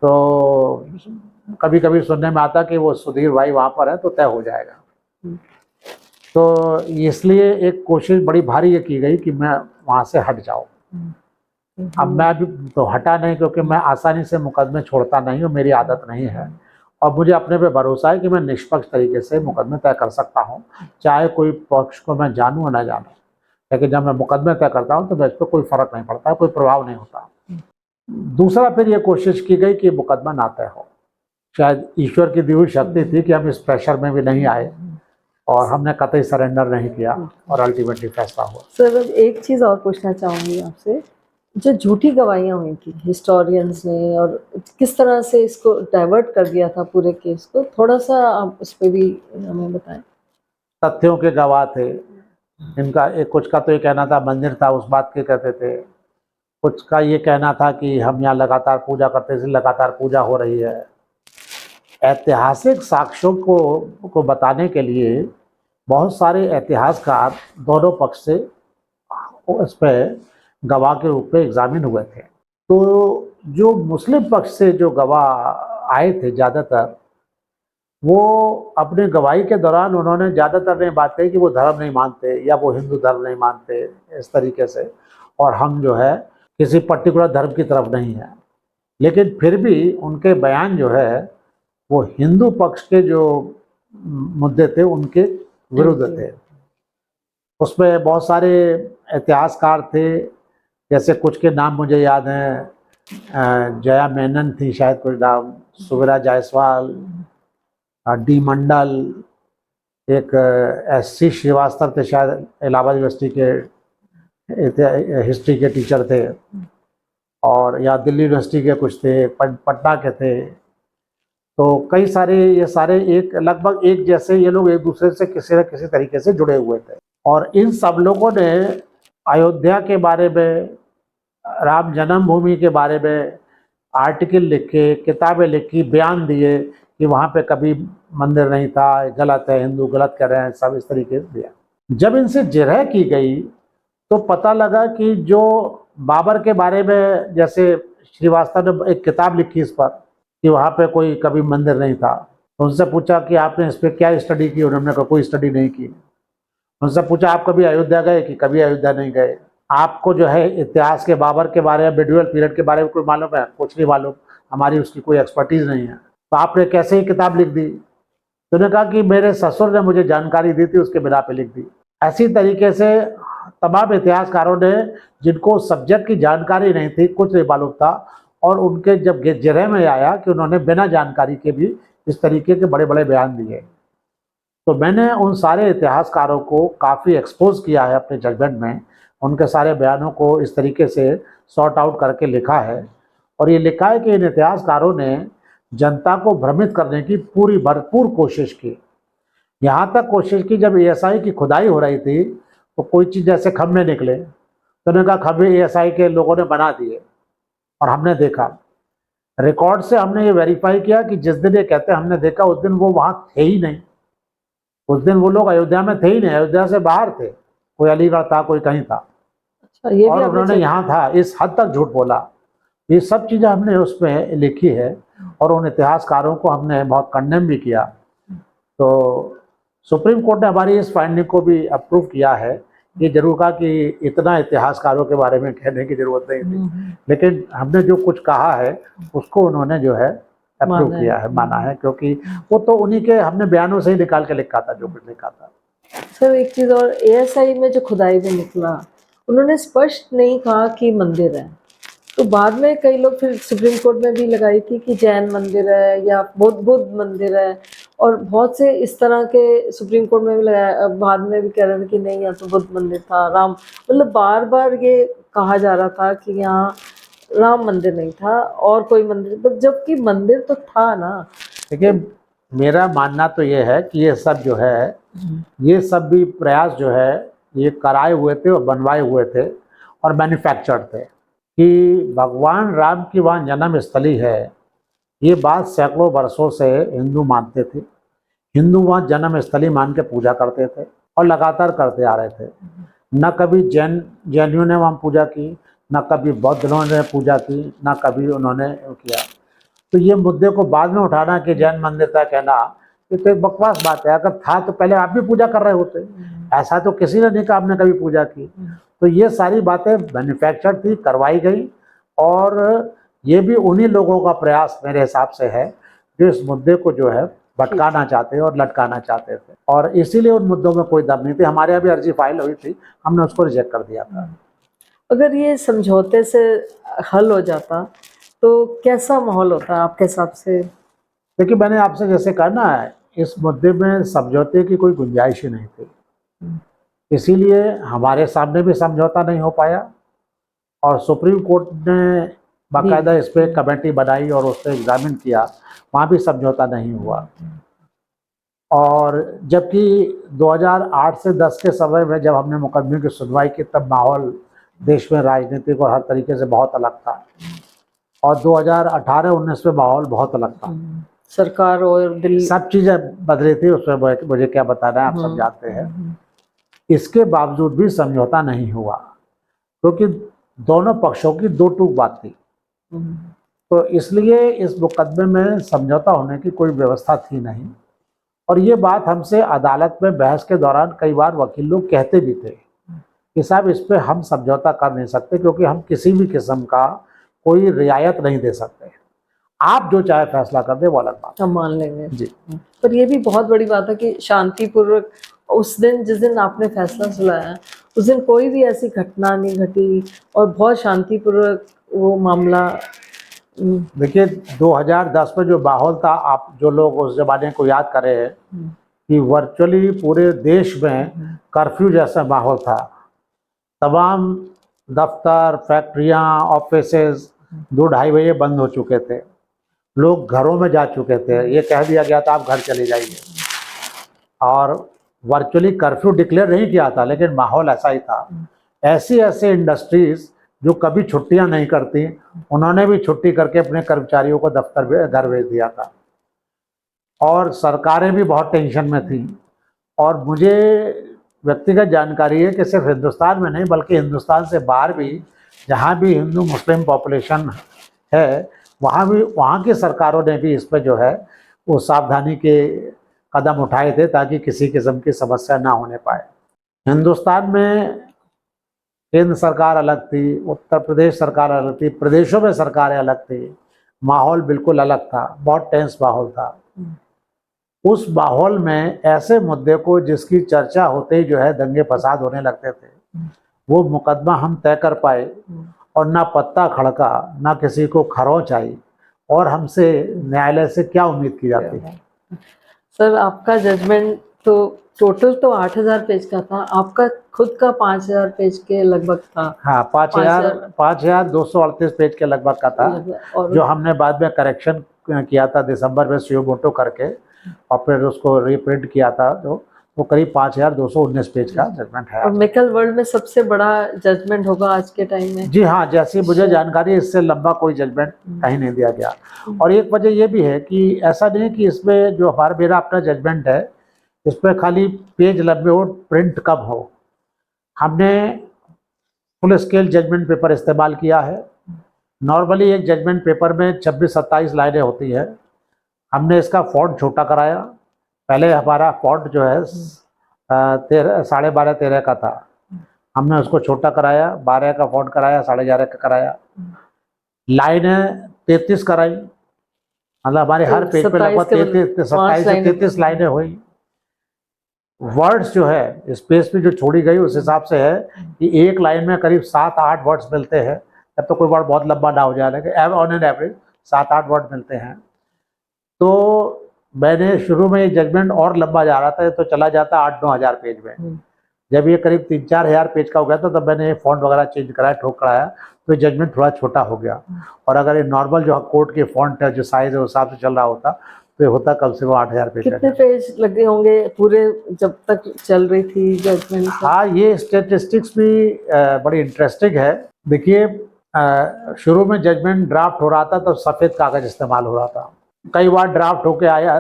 तो कभी कभी सुनने में आता कि वो सुधीर भाई वहाँ पर है तो तय हो जाएगा। तो इसलिए एक कोशिश बड़ी भारी ये की गई कि मैं वहाँ से हट जाऊँ। अब मैं अभी तो हटा नहीं, क्योंकि मैं आसानी से मुकदमे छोड़ता नहीं हूँ, मेरी आदत नहीं है। और मुझे अपने पे भरोसा है कि मैं निष्पक्ष तरीके से मुकदमे तय कर सकता हूँ, चाहे कोई पक्ष को मैं जानूँ या ना जानूँ। लेकिन जब मैं मुकदमे तय करता हूँ तो मैं इस पर कोई फर्क नहीं पड़ता, कोई प्रभाव नहीं होता। दूसरा, फिर ये कोशिश की गई कि मुकदमा ना तय हो। शायद ईश्वर की दी हुई शक्ति थी कि हम इस प्रेशर में भी नहीं आए और हमने कतई सरेंडर नहीं किया और अल्टीमेटली फैसला हुआ। सर अब एक चीज़ और पूछना चाहूँगी आपसे, जो झूठी गवाहियाँ हुई थी हिस्टोरियंस ने और किस तरह से इसको डाइवर्ट कर दिया था पूरे केस को, थोड़ा सा आप उस पर भी हमें बताएं। तथ्यों के गवाह थे इनका, एक कुछ का तो ये कहना था मंदिर था, उस बात के कहते थे। कुछ का ये कहना था कि हम यहाँ लगातार पूजा करते थे, लगातार पूजा हो रही है। ऐतिहासिक साक्ष्यों को बताने के लिए बहुत सारे इतिहासकार दोनों पक्ष से उस पर गवाह के रूप में एग्जामिन हुए थे। तो जो मुस्लिम पक्ष से जो गवाह आए थे ज़्यादातर, वो अपनी गवाही के दौरान उन्होंने ज़्यादातर ने बात कही कि वो धर्म नहीं मानते या वो हिंदू धर्म नहीं मानते इस तरीके से, और हम जो है किसी पर्टिकुलर धर्म की तरफ नहीं है। लेकिन फिर भी उनके बयान जो है वो हिंदू पक्ष के जो मुद्दे थे उनके विरुद्ध थे। उसमें बहुत सारे इतिहासकार थे, जैसे कुछ के नाम मुझे याद हैं, जया मेनन थी शायद कोई नाम, सुविरा जायसवाल, डी मंडल, एक एस.सी. श्रीवास्तव थे शायद, इलाहाबाद यूनिवर्सिटी के हिस्ट्री के टीचर थे, और या दिल्ली यूनिवर्सिटी के कुछ थे, पटना के थे। तो कई सारे, ये सारे एक लगभग एक जैसे, ये लोग एक दूसरे से किसी न किसी तरीके से जुड़े हुए थे। और इन सब लोगों ने अयोध्या के बारे में, राम जन्मभूमि के बारे में आर्टिकल लिखे, किताबें लिखी, बयान दिए कि वहाँ पे कभी मंदिर नहीं था, गलत है, हिंदू गलत कर रहे हैं, सब इस तरीके से दिया। जब इनसे जिरह की गई तो पता लगा कि जो बाबर के बारे में, जैसे श्रीवास्तव ने एक किताब लिखी इस पर कि वहाँ पे कोई कभी मंदिर नहीं था, तो उनसे पूछा कि आपने इस पर क्या स्टडी की, उन्होंने कहा कोई स्टडी नहीं की। उनसे पूछा आप कभी अयोध्या गए, कि कभी अयोध्या नहीं गए। आपको जो है इतिहास के, बाबर के बारे में, मिडिवल पीरियड के बारे में कोई मालूम है? कुछ नहीं मालूम, हमारी उसकी कोई एक्सपर्टीज नहीं है। तो आपने कैसे ही किताब लिख दी? तो उन्होंने कहा कि मेरे ससुर ने मुझे जानकारी दी थी, उसके बिना पे लिख दी। ऐसी तरीके से तमाम इतिहासकारों ने, जिनको सब्जेक्ट की जानकारी नहीं थी, कुछ नहीं मालूम था, और उनके जब जिरह में आया कि उन्होंने बिना जानकारी के भी इस तरीके के बड़े बड़े बयान दिए, तो मैंने उन सारे इतिहासकारों को काफ़ी एक्सपोज किया है अपने जजमेंट में। उनके सारे बयानों को इस तरीके से सॉर्ट आउट करके लिखा है, और ये लिखा है कि इन इतिहासकारों ने जनता को भ्रमित करने की पूरी भरपूर कोशिश की। यहाँ तक कोशिश की, जब एएसआई की खुदाई हो रही थी तो कोई चीज़ जैसे खम्भे निकले, तो उन्होंने कहा खम्भे एएसआई के लोगों ने बना दिए, और हमने देखा रिकॉर्ड से, हमने ये वेरीफाई किया कि जिस दिन ये कहते हैं हमने देखा, उस दिन वो वहाँ थे ही नहीं। उस दिन वो लोग अयोध्या में थे ही नहीं, अयोध्या से बाहर थे, कोई अलीगढ़ था, कोई कहीं था। अच्छा, ये भी और आपने उन्होंने यहाँ था, इस हद तक झूठ बोला। ये सब चीज़ें हमने उसमें लिखी है, और उन इतिहासकारों को हमने बहुत कंडेम भी किया। तो सुप्रीम कोर्ट ने हमारी इस फाइंडिंग को भी अप्रूव किया है। ये जरूर कहा कि इतना इतिहासकारों के बारे में कहने की जरूरत नहीं थी, लेकिन हमने जो कुछ कहा है उसको उन्होंने जो है अप्रूव किया है, माना है, क्योंकि वो तो उन्हीं के हमने बयानों से ही निकाल के लिखा था जो कुछ लिखा था। सर एक चीज़ और, एएसआई में जो खुदाई में निकला, उन्होंने स्पष्ट नहीं कहा कि मंदिर है, तो बाद में कई लोग फिर सुप्रीम कोर्ट में भी लगाई थी कि जैन मंदिर है या बुद्ध मंदिर है, और बहुत से इस तरह के सुप्रीम कोर्ट में भी लगाया, बाद में भी कह रहे थे कि नहीं यहाँ तो बुद्ध मंदिर था, राम, मतलब बार बार ये कहा जा रहा था कि यहाँ राम मंदिर नहीं था और कोई मंदिर, जबकि मंदिर तो था ना। देखिए, मेरा मानना तो ये है कि ये सब जो है, ये सब भी प्रयास जो है ये कराए हुए थे और बनवाए हुए थे और मैन्युफैक्चर्ड थे कि भगवान राम की वहाँ जन्म स्थली है। ये बात सैकड़ों वर्षों से हिंदू मानते थे। हिंदू वहाँ जन्म स्थली मान के पूजा करते थे और लगातार करते आ रहे थे। न कभी जैनियों ने वहाँ पूजा की, न कभी बौद्धों ने पूजा की, न कभी उन्होंने किया। तो ये मुद्दे को बाद में उठाना कि जैन मंदिर था कहना, ये तो एक बकवास बात है। अगर था तो पहले आप भी पूजा कर रहे होते। ऐसा तो किसी ने नहीं कहा आपने कभी पूजा की। तो ये सारी बातें मैन्युफैक्चर थी, करवाई गई, और ये भी उन्हीं लोगों का प्रयास मेरे हिसाब से है जो इस मुद्दे को जो है भटकाना चाहते और लटकाना चाहते थे, और इसीलिए उन मुद्दों में कोई दम नहीं थी। हमारे यहाँ भी अर्जी फाइल हुई थी, हमने उसको रिजेक्ट कर दिया था। अगर ये समझौते से हल हो जाता तो कैसा माहौल होता आपके हिसाब से? देखिए, मैंने आपसे जैसे कहा ना, इस मुद्दे में समझौते की कोई गुंजाइश ही नहीं थी। इसीलिए हमारे सामने भी समझौता नहीं हो पाया, और सुप्रीम कोर्ट ने बाकायदा इस पर कमेटी बनाई और उससे एग्जामिन किया, वहाँ भी समझौता नहीं हुआ। और जबकि 2008 से 10 के समय में जब हमने मुकदमे की सुनवाई की, तब माहौल देश में राजनीतिक और हर तरीके से बहुत अलग था, और 2018-19 में माहौल बहुत अलग था। सरकार और दिल्ली, सब चीज़ें बदली थी उसमें, मुझे क्या बताना है, आप सब जानते हैं। इसके बावजूद भी समझौता नहीं हुआ, क्योंकि दोनों पक्षों की दो टूक बात थी। तो इसलिए इस मुकदमे में समझौता होने की कोई व्यवस्था थी नहीं। और ये बात हमसे अदालत में बहस के दौरान कई बार वकील लोग कहते भी थे कि साहब, इस पे हम समझौता कर नहीं सकते, क्योंकि हम किसी भी किस्म का कोई रियायत नहीं दे सकते। आप जो चाहे फैसला कर दे, वो अलग बात हम मान लेंगे जी। पर ये भी बहुत बड़ी बात है कि शांतिपूर्वक उस दिन, जिस दिन आपने फैसला सुनाया, उस दिन कोई भी ऐसी घटना नहीं घटी और बहुत शांतिपूर्वक वो मामला। देखिए, 2010 में जो माहौल था, आप जो लोग उस जमाने को याद कर रहे हैं कि वर्चुअली पूरे देश में कर्फ्यू जैसा माहौल था। तमाम दफ्तर, फैक्ट्रियां, ऑफिसेज 2-2:30 बजे बंद हो चुके थे। लोग घरों में जा चुके थे, ये कह दिया गया था आप घर चले जाइए। और वर्चुअली कर्फ्यू डिक्लेयर नहीं किया था, लेकिन माहौल ऐसा ही था। ऐसी इंडस्ट्रीज जो कभी छुट्टियां नहीं करती, उन्होंने भी छुट्टी करके अपने कर्मचारियों को दफ्तर घर भेज दिया था। और सरकारें भी बहुत टेंशन में थी। और मुझे व्यक्तिगत जानकारी है कि सिर्फ हिंदुस्तान में नहीं, बल्कि हिंदुस्तान से बाहर भी, जहाँ भी हिंदू मुस्लिम पॉपुलेशन है, वहाँ की सरकारों ने भी इस पर जो है वो सावधानी के कदम उठाए थे, ताकि किसी किस्म की समस्या ना होने पाए। हिंदुस्तान में केंद्र सरकार अलग थी, उत्तर प्रदेश सरकार अलग थी, प्रदेशों में सरकारें अलग थी, माहौल बिल्कुल अलग था, बहुत टेंस माहौल था। उस माहौल में ऐसे मुद्दे को जिसकी चर्चा होते ही जो है दंगे फसाद होने लगते थे, वो मुकदमा हम तय कर पाए, और ना पत्ता खड़का, ना किसी को खरोंच आई, और हमसे न्यायालय से क्या उम्मीद की जाती है। सर, आपका जजमेंट तो टोटल तो 8,000 पेज का था, आपका खुद का 5,000 पेज के लगभग था। हाँ, 5,238 पेज के लगभग का था, और जो हमने बाद में करेक्शन किया था दिसंबर में सुयो मोटो करके, और फिर उसको रीप्रिंट किया था। तो वो करीब 5,219 पेज का जजमेंट है। और मिकल वर्ल्ड में सबसे बड़ा जजमेंट होगा आज के टाइम में। जी हाँ, जैसी मुझे जानकारी, इससे लंबा कोई जजमेंट कहीं नहीं दिया गया। और एक वजह ये भी है कि ऐसा नहीं कि इसमें जो मेरा अपना जजमेंट है, इस पर खाली पेज लंबे हो, प्रिंट कम हो। हमने फुल स्केल जजमेंट पेपर इस्तेमाल किया है। नॉर्मली एक जजमेंट पेपर में 26-27 लाइनें होती है। हमने इसका फॉन्ट छोटा कराया। पहले हमारा फॉन्ट जो है 12.5-13 का था, हमने उसको छोटा कराया, 12 का फॉन्ट कराया, 11.5 का कराया। लाइनें 33 कराई, मतलब हमारे हर पेज पे लगभग 27 से 33 लाइनें हुई। वर्ड्स जो है स्पेस भी जो छोड़ी गई, उस हिसाब से है कि एक लाइन में करीब 7-8 वर्ड्स मिलते हैं, तब तो कोई वर्ड बहुत लंबा ना हो जाए, लेकिन ऑन एन एवरेज 7-8 वर्ड मिलते हैं। तो मैंने शुरू में ये जजमेंट और लंबा जा रहा था, तो चला जाता 8-9 हज़ार पेज में। जब ये करीब 3-4 हज़ार पेज का हो गया था, तब मैंने फॉन्ट वगैरह चेंज कराया, ठोक कराया, तो जजमेंट थोड़ा छोटा हो गया। और अगर ये नॉर्मल जो कोर्ट के फॉन्ट है, जो साइज है, उस हिसाब से चल रहा होता, तो ये होता कम से कम 8,000 पेज कितने का। पेज लगे होंगे पूरे जब तक चल रही थी जजमेंट? हाँ, ये स्टेटिस्टिक्स भी बड़ी इंटरेस्टिंग है। देखिए, शुरू में जजमेंट ड्राफ्ट हो रहा था तो सफ़ेद कागज़ इस्तेमाल हो रहा था। कई बार ड्राफ्ट होके आया,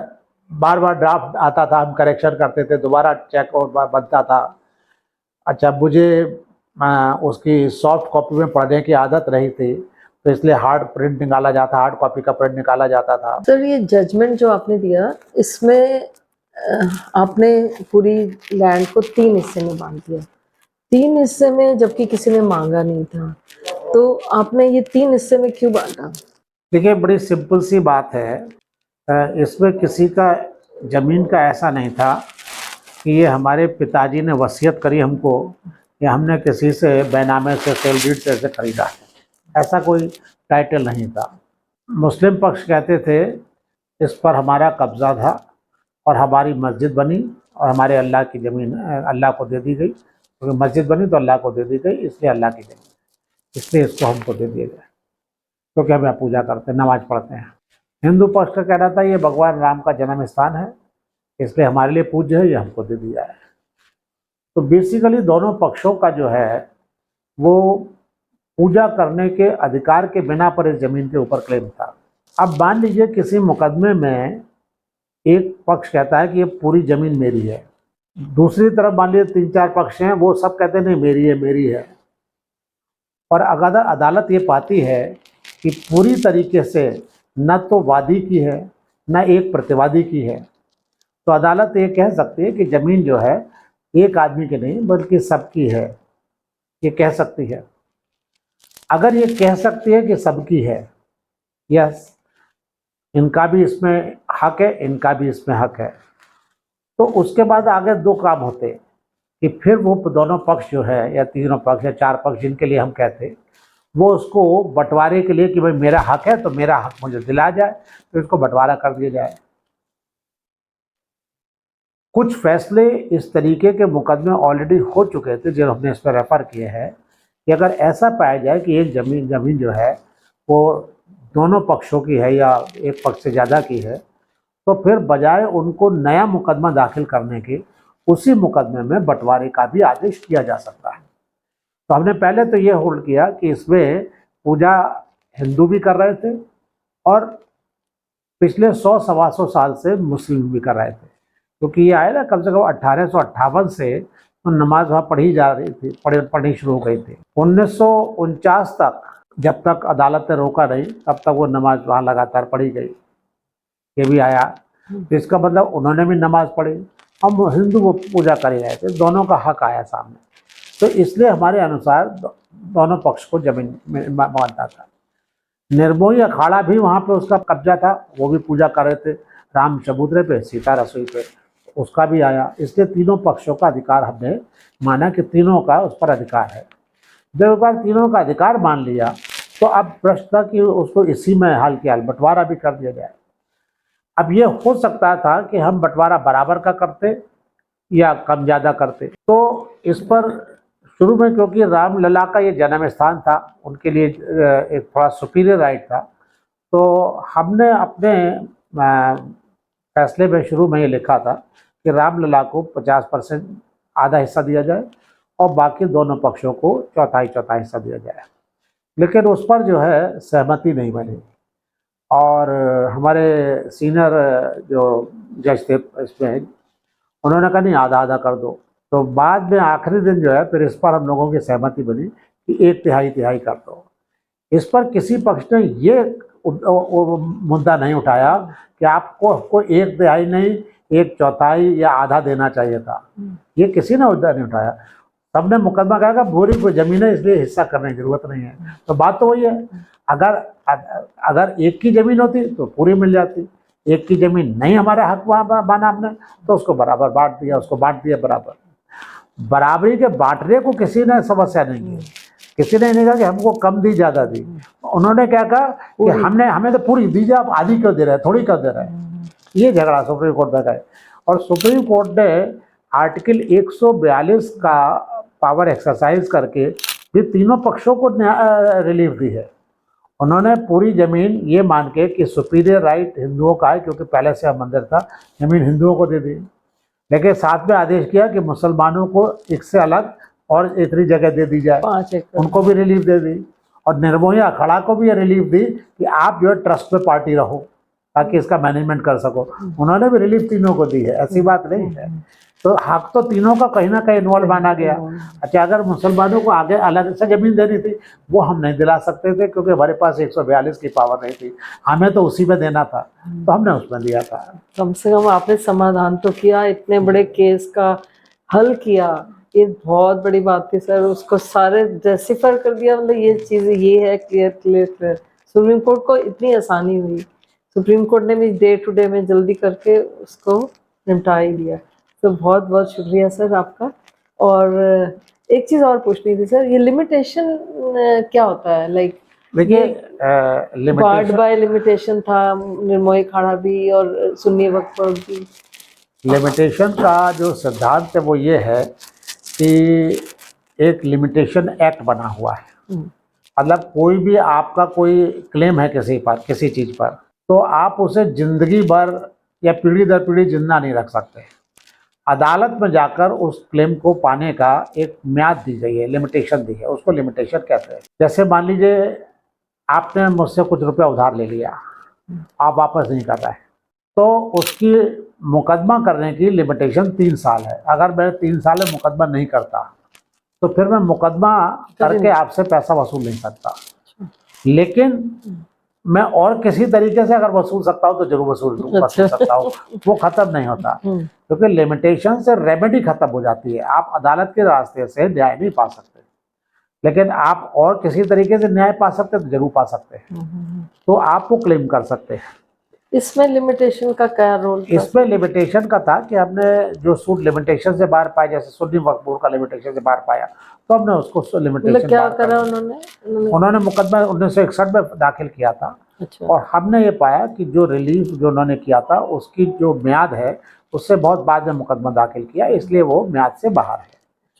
बार बार ड्राफ्ट आता था, हम करेक्शन करते थे, दोबारा चेक और बनता था। अच्छा, मुझे उसकी सॉफ्ट कॉपी में पढ़ने की आदत रही थी, तो इसलिए हार्ड प्रिंट निकाला जाता, हार्ड कॉपी का प्रिंट निकाला जाता था। सर, ये जजमेंट जो आपने दिया, इसमें आपने पूरी लैंड को 3 हिस्से में बांट दिया। 3 हिस्से में, जबकि किसी ने मांगा नहीं था, तो आपने ये 3 हिस्से में क्यों बांटा? देखिए, बड़ी सिंपल सी बात है। इसमें किसी का ज़मीन का ऐसा नहीं था कि ये हमारे पिताजी ने वसीयत करी हमको, या हमने किसी से बैनामे से, सेल डीड से खरीदा है, ऐसा कोई टाइटल नहीं था। मुस्लिम पक्ष कहते थे इस पर हमारा कब्ज़ा था और हमारी मस्जिद बनी और हमारे अल्लाह की ज़मीन अल्लाह को दे दी गई, क्योंकि मस्जिद बनी तो अल्लाह को दे दी गई, इसलिए अल्लाह की ज़मीन, इसलिए इसको हमको दे दिया जाए, क्योंकि हम यहाँ पूजा करते हैं, नमाज़ पढ़ते हैं। हिंदू पक्ष का कहना था ये भगवान राम का जन्म स्थान है, इसलिए हमारे लिए पूज्य है, ये हमको दे दिया है। तो बेसिकली दोनों पक्षों का जो है वो पूजा करने के अधिकार के बिना पर इस ज़मीन के ऊपर क्लेम था। अब मान लीजिए किसी मुकदमे में एक पक्ष कहता है कि ये पूरी ज़मीन मेरी है, दूसरी तरफ मान लीजिए 3-4 पक्ष हैं, वो सब कहते हैं नहीं मेरी है, मेरी है। और अगर अदालत ये पाती है कि पूरी तरीके से न तो वादी की है न एक प्रतिवादी की है, तो अदालत ये कह सकती है कि ज़मीन जो है एक आदमी की नहीं बल्कि सबकी है, ये कह सकती है। अगर ये कह सकती है कि सबकी है, यस, इनका भी इसमें हक है, इनका भी इसमें हक है, तो उसके बाद आगे 2 काम होते कि फिर वो दोनों पक्ष जो है, या तीनों पक्ष या 4 पक्ष जिनके लिए हम कहते, वो उसको बंटवारे के लिए कि भाई मेरा हक है तो मेरा हक मुझे दिलाया जाए, तो इसको बंटवारा कर दिया जाए। कुछ फैसले इस तरीके के मुकदमे ऑलरेडी हो चुके थे जो हमने इस पर रेफर किए हैं, कि अगर ऐसा पाया जाए कि एक ज़मीन जो है वो दोनों पक्षों की है या एक पक्ष से ज़्यादा की है, तो फिर बजाय उनको नया मुकदमा दाखिल करने के, उसी मुकदमे में बंटवारे का भी आदेश किया जा सकता है। तो हमने पहले तो ये होल्ड किया कि इसमें पूजा हिंदू भी कर रहे थे और पिछले 100-125 साल से मुस्लिम भी कर रहे थे, क्योंकि ये आया ना कम से कम 1858 से तो नमाज वहाँ पढ़ी जा रही थी, पढ़नी शुरू हो गई थी। 1949 तक जब तक अदालत ने रोका नहीं, तब तक वो नमाज वहाँ लगातार पढ़ी गई। ये भी आया, तो इसका मतलब उन्होंने भी नमाज पढ़ी, हम हिंदू वो पूजा कर ही रहे थे, दोनों का हक आया सामने। तो इसलिए हमारे अनुसार दोनों पक्ष को जमीन मानता था। निर्मोही अखाड़ा भी वहाँ पे उसका कब्जा था, वो भी पूजा कर रहे थे, राम चबूतरे पे, सीता रसोई पे, उसका भी आया। इसलिए तीनों पक्षों का अधिकार हमने माना कि तीनों का उस पर अधिकार है। जब एक बार तीनों का अधिकार मान लिया, तो अब प्रश्न था कि उसको इसी में हाल की हाल बंटवारा भी कर दिया जाए। अब ये हो सकता था कि हम बंटवारा बराबर का करते या कम ज़्यादा करते। तो इस पर शुरू में, क्योंकि रामलला का ये जन्म स्थान था, उनके लिए एक थोड़ा सुपीरियर राइट था, तो हमने अपने फैसले में शुरू में ये लिखा था कि रामलला को 50% आधा हिस्सा दिया जाए और बाकी दोनों पक्षों को चौथाई हिस्सा दिया जाए। लेकिन उस पर जो है सहमति नहीं बनी, और हमारे सीनियर जो जज थे इसमें, उन्होंने कहा नहीं आधा आधा कर दो। तो बाद में आखिरी दिन जो है फिर इस पर हम लोगों की सहमति बनी कि 1/3 कर दो। इस पर किसी पक्ष ने ये मुद्दा नहीं उठाया कि आपको 1/3 नहीं 1/4 या आधा देना चाहिए था, ये किसी ने मुद्दा नहीं उठाया। सबने मुकदमा कहा पूरी कोई ज़मीन है इसलिए हिस्सा करने की जरूरत नहीं है। तो बात तो वही है, अगर एक की ज़मीन होती तो पूरी मिल जाती, एक की ज़मीन नहीं हमारा हक माना हमने, तो उसको बराबर बांट दिया, उसको बांट दिया बराबर। बराबरी के बांटने को किसी ने समस्या नहीं की, किसी ने नहीं कहा कि हमको कम दी ज़्यादा दी, उन्होंने क्या कहा कि हमें तो पूरी दीजिए, आप आधी क्यों दे रहे हैं, थोड़ी क्यों दे रहे हैं। ये झगड़ा सुप्रीम कोर्ट में गए और सुप्रीम कोर्ट ने आर्टिकल 142 का पावर एक्सरसाइज करके भी तीनों पक्षों को रिलीफ दी है। उन्होंने पूरी ज़मीन ये मान के कि सुपीरियर राइट हिंदुओं का है, क्योंकि पहले से मंदिर था, ज़मीन हिंदुओं को दे दी, लेकिन साथ में आदेश किया कि मुसलमानों को एक से अलग और इतनी जगह दे दी जाए, 5 एकड़ उनको भी रिलीफ दे दी। और निर्मोही अखाड़ा को भी ये रिलीफ दी कि आप जो है ट्रस्ट में पार्टी रहो ताकि इसका मैनेजमेंट कर सको, उन्होंने भी रिलीफ तीनों को दी है, ऐसी बात नहीं है। तो हक तो तीनों का कहीं ना कहीं इन्वॉल्व माना गया। अच्छा, अगर मुसलमानों को आगे अलग से जमीन देनी थी वो हम नहीं दिला सकते थे, क्योंकि हमारे पास 142 की पावर नहीं थी, हमें तो उसी में देना था, तो हमने उसमें दिया था। कम से कम आपने समाधान तो किया, इतने बड़े केस का हल किया, ये बहुत बड़ी बात थी सर। उसको सारे जस्टिफाई कर दिया, मतलब ये चीज़ ये है, क्लियर। सुप्रीम कोर्ट को इतनी आसानी हुई, सुप्रीम कोर्ट ने भी डे टू डे में जल्दी करके उसको निपटा ही दिया। तो बहुत बहुत शुक्रिया सर आपका। और एक चीज़ और पूछनी थी सर, ये लिमिटेशन क्या होता है? लाइक देखिए, गार्ड बाय लिमिटेशन था निर्मोही अखाड़ा भी और सुन्नी वक्फ बोर्ड भी। लिमिटेशन का जो सिद्धांत है वो ये है कि एक लिमिटेशन एक्ट बना हुआ है, मतलब कोई भी आपका कोई क्लेम है किसी पर, किसी चीज़ पर, तो आप उसे जिंदगी भर या पीढ़ी दर पीढ़ी जिंदा नहीं रख सकते। अदालत में जाकर उस क्लेम को पाने का एक म्याद दी गई है, लिमिटेशन दी है, उसको लिमिटेशन कहते हैं। जैसे मान लीजिए आपने मुझसे कुछ रुपया उधार ले लिया, आप वापस नहीं कर रहे, तो उसकी मुकदमा करने की लिमिटेशन 3 साल है। अगर मैं 3 साल में मुकदमा नहीं करता तो फिर मैं मुकदमा करके आपसे पैसा वसूल नहीं सकता, लेकिन मैं और किसी तरीके से अगर वसूल सकता हूँ तो जरूर वसूल सकता हूँ, वो खत्म नहीं होता, क्योंकि लिमिटेशन से रेमेडी खत्म हो जाती है। आप अदालत के रास्ते से न्याय नहीं पा सकते, लेकिन आप और किसी तरीके से न्याय पा सकते तो जरूर पा सकते हैं, तो आपको क्लेम कर सकते हैं। इसमें लिमिटेशन का क्या रोल था? इसमें लिमिटेशन का था कि हमने जो सूट लिमिटेशन से बाहर पाया, जैसे सुन्नी वक्फ बोर्ड का लिमिटेशन से बाहर पाया, तो हमने उसको लिमिटेशन क्या करा उन्होंने मुकदमा 1961 में दाखिल किया था। अच्छा। और हमने ये पाया कि जो रिलीफ जो उन्होंने किया था उसकी जो म्याद है उससे बहुत बाद में मुकदमा दाखिल किया, इसलिए वो म्याद से बाहर है,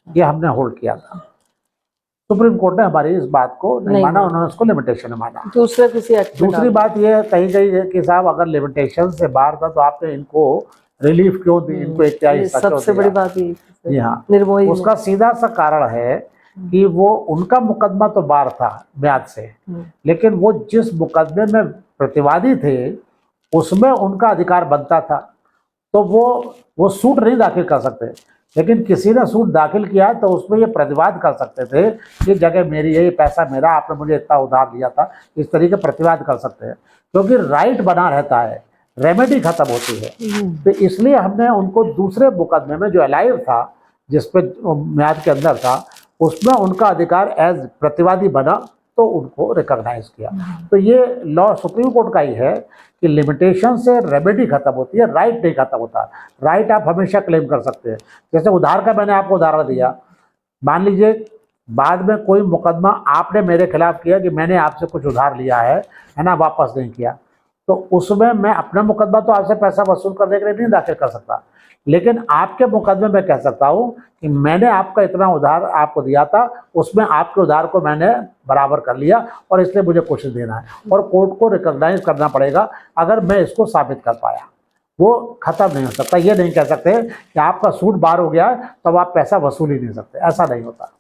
ये हमने होल्ड किया था। सुप्रीम कोर्ट ने हमारी इस बात को नहीं माना, उन्होंने उसको लिमिटेशन माना। दूसरी बात यह कही गई है कि साहब अगर लिमिटेशन से बाहर था तो आपने इनको रिलीफ क्यों दी, इनको एक हिस्सा क्यों दिया? सबसे बड़ी बात ये जी हाँ, उसका सीधा सा कारण है कि वो उनका मुकदमा तो बाहर था म्याद से, लेकिन वो जिस मुकदमे में प्रतिवादी थे उसमें उनका अधिकार बनता था, तो वो सूट नहीं दाखिल कर सकते। लेकिन किसी ने सूट दाखिल किया तो उसमें ये प्रतिवाद कर सकते थे, ये जगह मेरी है, ये पैसा मेरा, आपने मुझे इतना उधार दिया था, इस तरीके प्रतिवाद कर सकते हैं, क्योंकि राइट बना रहता है, रेमेडी खत्म होती है। तो इसलिए हमने उनको दूसरे मुकदमे में जो अलाइव था, जिसपे म्याद के अंदर था, उसमें उनका अधिकार एज प्रतिवादी बना तो उनको रिकॉग्नाइज किया। तो ये लॉ सुप्रीम कोर्ट का ही है कि लिमिटेशन से रेमेडी खत्म होती है, राइट नहीं खत्म होता। राइट आप हमेशा क्लेम कर सकते हैं। जैसे उधार का मैंने आपको उदाहरण दिया, मान लीजिए बाद में कोई मुकदमा आपने मेरे खिलाफ किया कि मैंने आपसे कुछ उधार लिया है ना, वापस नहीं किया, तो उसमें मैं अपना मुकदमा तो आपसे पैसा वसूल करने के लिए नहीं दाखिल कर सकता, लेकिन आपके मुकदमे में कह सकता हूँ कि मैंने आपका इतना उधार आपको दिया था, उसमें आपके उधार को मैंने बराबर कर लिया और इसलिए मुझे कुछ देना है, और कोर्ट को रिकॉग्नाइज करना पड़ेगा अगर मैं इसको साबित कर पाया। वो खत्म नहीं हो सकता। ये नहीं कह सकते कि आपका सूट बाहर हो गया तब आप पैसा वसूल ही नहीं सकते, ऐसा नहीं होता।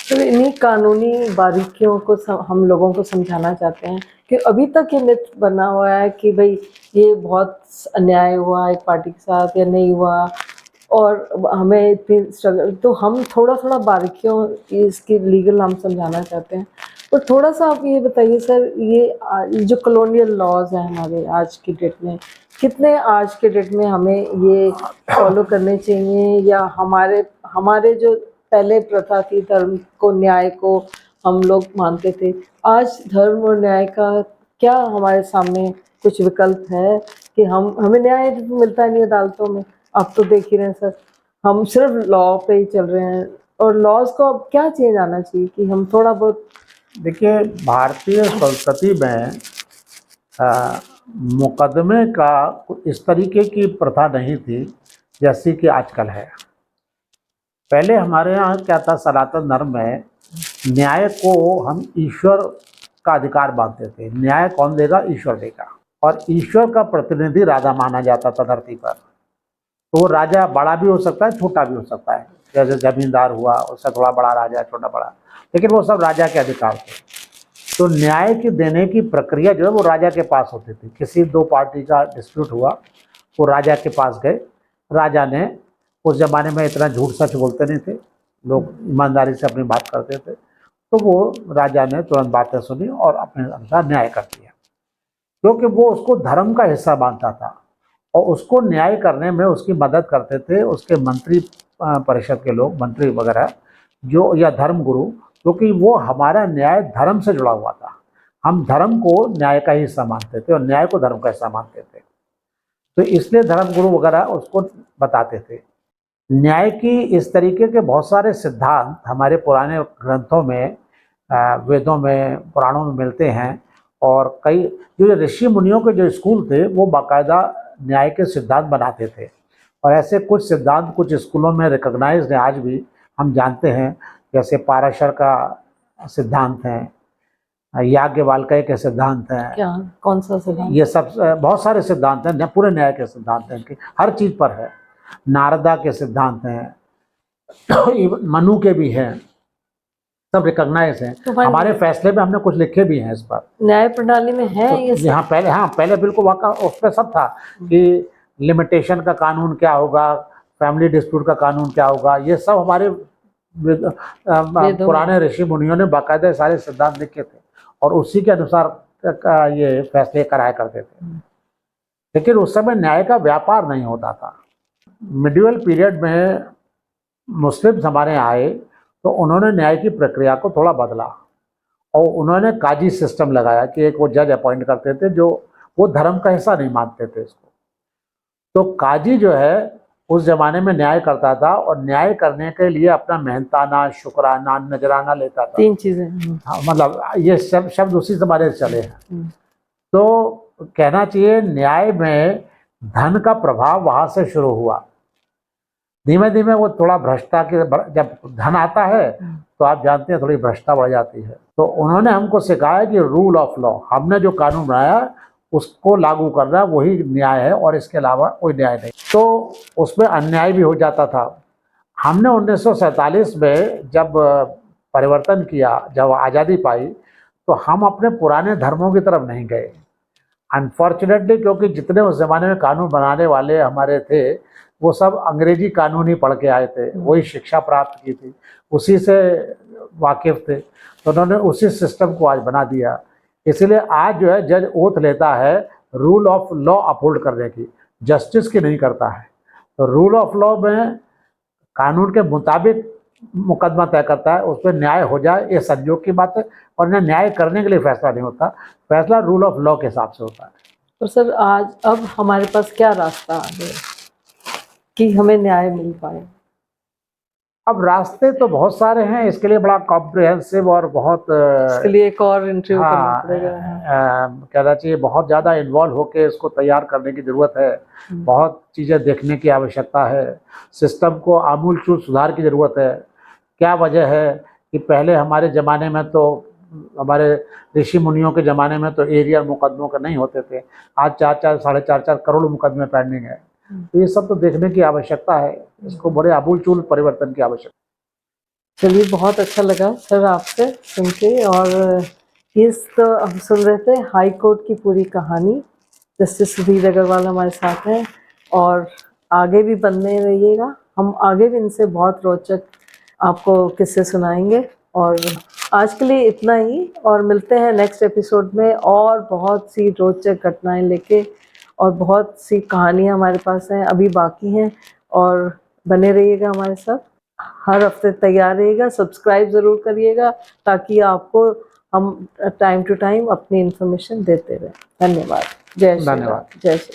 तो इन्हीं कानूनी बारीकियों को हम लोगों को समझाना चाहते हैं कि अभी तक ये मिथ बना हुआ है कि भाई ये बहुत अन्याय हुआ एक पार्टी के साथ या नहीं हुआ, और हमें इतनी स्ट्रगल, तो हम थोड़ा थोड़ा बारीकियों इसकी लीगल हम समझाना चाहते हैं। तो थोड़ा सा आप ये बताइए सर, ये जो कॉलोनियल लॉज हैं हमारे आज की डेट में, कितने आज के डेट में हमें ये फॉलो करने चाहिए, या हमारे जो पहले प्रथा थी, धर्म को न्याय को हम लोग मानते थे, आज धर्म और न्याय का क्या हमारे सामने कुछ विकल्प है कि हमें न्याय मिलता नहीं अदालतों में? आप तो देख ही रहे हैं सर, हम सिर्फ लॉ पे ही चल रहे हैं, और लॉज को अब क्या चेंज आना चाहिए कि हम थोड़ा बहुत? देखिए, भारतीय संस्कृति में मुकदमे का इस तरीके की प्रथा नहीं थी जैसी कि आजकल है। पहले हमारे यहाँ क्या था, सनातन धर्म में न्याय को हम ईश्वर का अधिकार मानते थे। न्याय कौन देगा? ईश्वर देगा। और ईश्वर का प्रतिनिधि राजा माना जाता था धरती पर। तो वो राजा बड़ा भी हो सकता है, छोटा भी हो सकता है। जैसे जमींदार हुआ, उससे थोड़ा बड़ा राजा, छोटा बड़ा, लेकिन वो सब राजा के अधिकार थे। तो न्याय की देने की प्रक्रिया जो है वो राजा के पास होती थी। किसी दो पार्टी का डिस्प्यूट हुआ, वो राजा के पास गए। राजा ने, उस जमाने में इतना झूठ सच बोलते नहीं थे, लोग ईमानदारी से अपनी बात करते थे, तो वो राजा ने तुरंत बातें सुनी और अपने अनुसार न्याय कर दिया, क्योंकि वो उसको धर्म का हिस्सा मानता था और उसको न्याय करने में उसकी मदद करते थे उसके मंत्री परिषद के लोग, मंत्री वगैरह जो, या धर्म गुरु, क्योंकि वो हमारा न्याय धर्म से जुड़ा हुआ था। हम धर्म को न्याय का हिस्सा मानते थे और न्याय को धर्म का हिस्सा मानते थे, तो इसलिए धर्म गुरु वगैरह उसको बताते थे। न्याय की इस तरीके के बहुत सारे सिद्धांत हमारे पुराने ग्रंथों में, वेदों में, पुराणों में मिलते हैं। और कई जो ऋषि मुनियों के जो स्कूल थे वो बाकायदा न्याय के सिद्धांत बनाते थे। और ऐसे कुछ सिद्धांत कुछ स्कूलों में रिकॉग्नाइज्ड हैं, आज भी हम जानते हैं। जैसे पाराशर का सिद्धांत है, याज्ञवल्क्य के सिद्धांत हैं। क्या, कौन सा सिद्धांत? ये सब बहुत सारे सिद्धांत हैं, पूरे न्याय के सिद्धांत हैं कि हर चीज़ पर है। नारदा के सिद्धांत हैं, मनु के भी हैं, सब रिकॉग्नाइज हैं। तो हमारे फैसले में हमने कुछ लिखे भी हैं इस पर। न्याय प्रणाली में है तो ये सब? यहाँ पहले, हाँ पहले बिल्कुल वाक़ा उस पर सब था कि लिमिटेशन का कानून क्या होगा, फैमिली डिस्प्यूट का कानून क्या होगा, ये सब हमारे पुराने ऋषि मुनियों ने बाकायदा सारे सिद्धांत लिखे थे और उसी के अनुसार ये फैसले कराया करते थे। लेकिन उस समय न्याय का व्यापार नहीं होता था। मिडिवल पीरियड में मुस्लिम्स हमारे यहाँ आए तो उन्होंने न्याय की प्रक्रिया को थोड़ा बदला और उन्होंने काजी सिस्टम लगाया कि एक वो जज अपॉइंट करते थे जो वो धर्म का हिस्सा नहीं मानते थे इसको। तो काजी जो है उस जमाने में न्याय करता था और न्याय करने के लिए अपना मेहनताना, शुक्राना, नजराना लेता था। 3 चीजें। हाँ, मतलब ये सब शब्द उसी जमाने से चले हैं। तो कहना चाहिए न्याय में धन का प्रभाव वहां से शुरू हुआ। धीमे धीमे वो थोड़ा भ्रष्टता के, जब धन आता है तो आप जानते हैं थोड़ी भ्रष्टता बढ़ जाती है। तो उन्होंने हमको सिखाया कि रूल ऑफ लॉ, हमने जो कानून बनाया उसको लागू करना, वही न्याय है और इसके अलावा कोई न्याय नहीं। तो उसमें अन्याय भी हो जाता था। हमने 1947 में जब परिवर्तन किया, जब आज़ादी पाई, तो हम अपने पुराने धर्मों की तरफ नहीं गए अनफॉर्चुनेटली, क्योंकि जितने उस ज़माने में कानून बनाने वाले हमारे थे वो सब अंग्रेजी कानून ही पढ़ के आए थे, वही शिक्षा प्राप्त की थी, उसी से वाकिफ़ थे। तो उन्होंने उसी सिस्टम को आज बना दिया। इसीलिए आज जो है जज ओथ लेता है रूल ऑफ लॉ अपहोल्ड करने की, जस्टिस की नहीं करता है। तो रूल ऑफ लॉ में कानून के मुताबिक मुकदमा तय करता है, उस पर न्याय हो जाए ये संयोग की बात है। और न न्याय करने के लिए फैसला नहीं होता, फैसला रूल ऑफ लॉ के हिसाब से होता है। तो सर आज अब हमारे पास क्या रास्ता है कि हमें न्याय मिल पाए? अब रास्ते तो बहुत सारे हैं, इसके लिए बड़ा कॉम्प्रिहेंसिव और बहुत इसके लिए एक और इंटरव्यू करना पड़ेगा। कहना चाहिए बहुत ज़्यादा इन्वॉल्व होकर इसको तैयार करने की ज़रूरत है। बहुत चीज़ें देखने की आवश्यकता है, सिस्टम को आमूल चूल सुधार की ज़रूरत है। क्या वजह है कि पहले हमारे ज़माने में तो, हमारे ऋषि मुनियों के ज़माने में तो एरियर मुकदमों के नहीं होते थे, आज 4-4, 4.5 करोड़ मुकदमे पेंडिंग है। तो ये सब तो देखने की आवश्यकता है, इसको बड़े आमूल चूल परिवर्तन की आवश्यकता। चलिए, बहुत अच्छा लगा सर आपसे सुन के। और इस तो हम सुन रहे थे हाई कोर्ट की पूरी कहानी। जस्टिस सुधीर अग्रवाल हमारे साथ हैं और आगे भी बनने रहिएगा। हम आगे भी इनसे बहुत रोचक आपको किस्से सुनाएंगे। और आज के लिए इतना ही, और मिलते हैं नेक्स्ट एपिसोड में और बहुत सी रोचक घटनाएं लेके, और बहुत सी कहानियाँ हमारे पास हैं, अभी बाकी हैं। और बने रहिएगा हमारे साथ, हर हफ्ते तैयार रहिएगा, सब्सक्राइब ज़रूर करिएगा ताकि आपको हम टाइम टू टाइम अपनी इन्फॉर्मेशन देते रहें। धन्यवाद। जय श्री राम। जय श्री राम।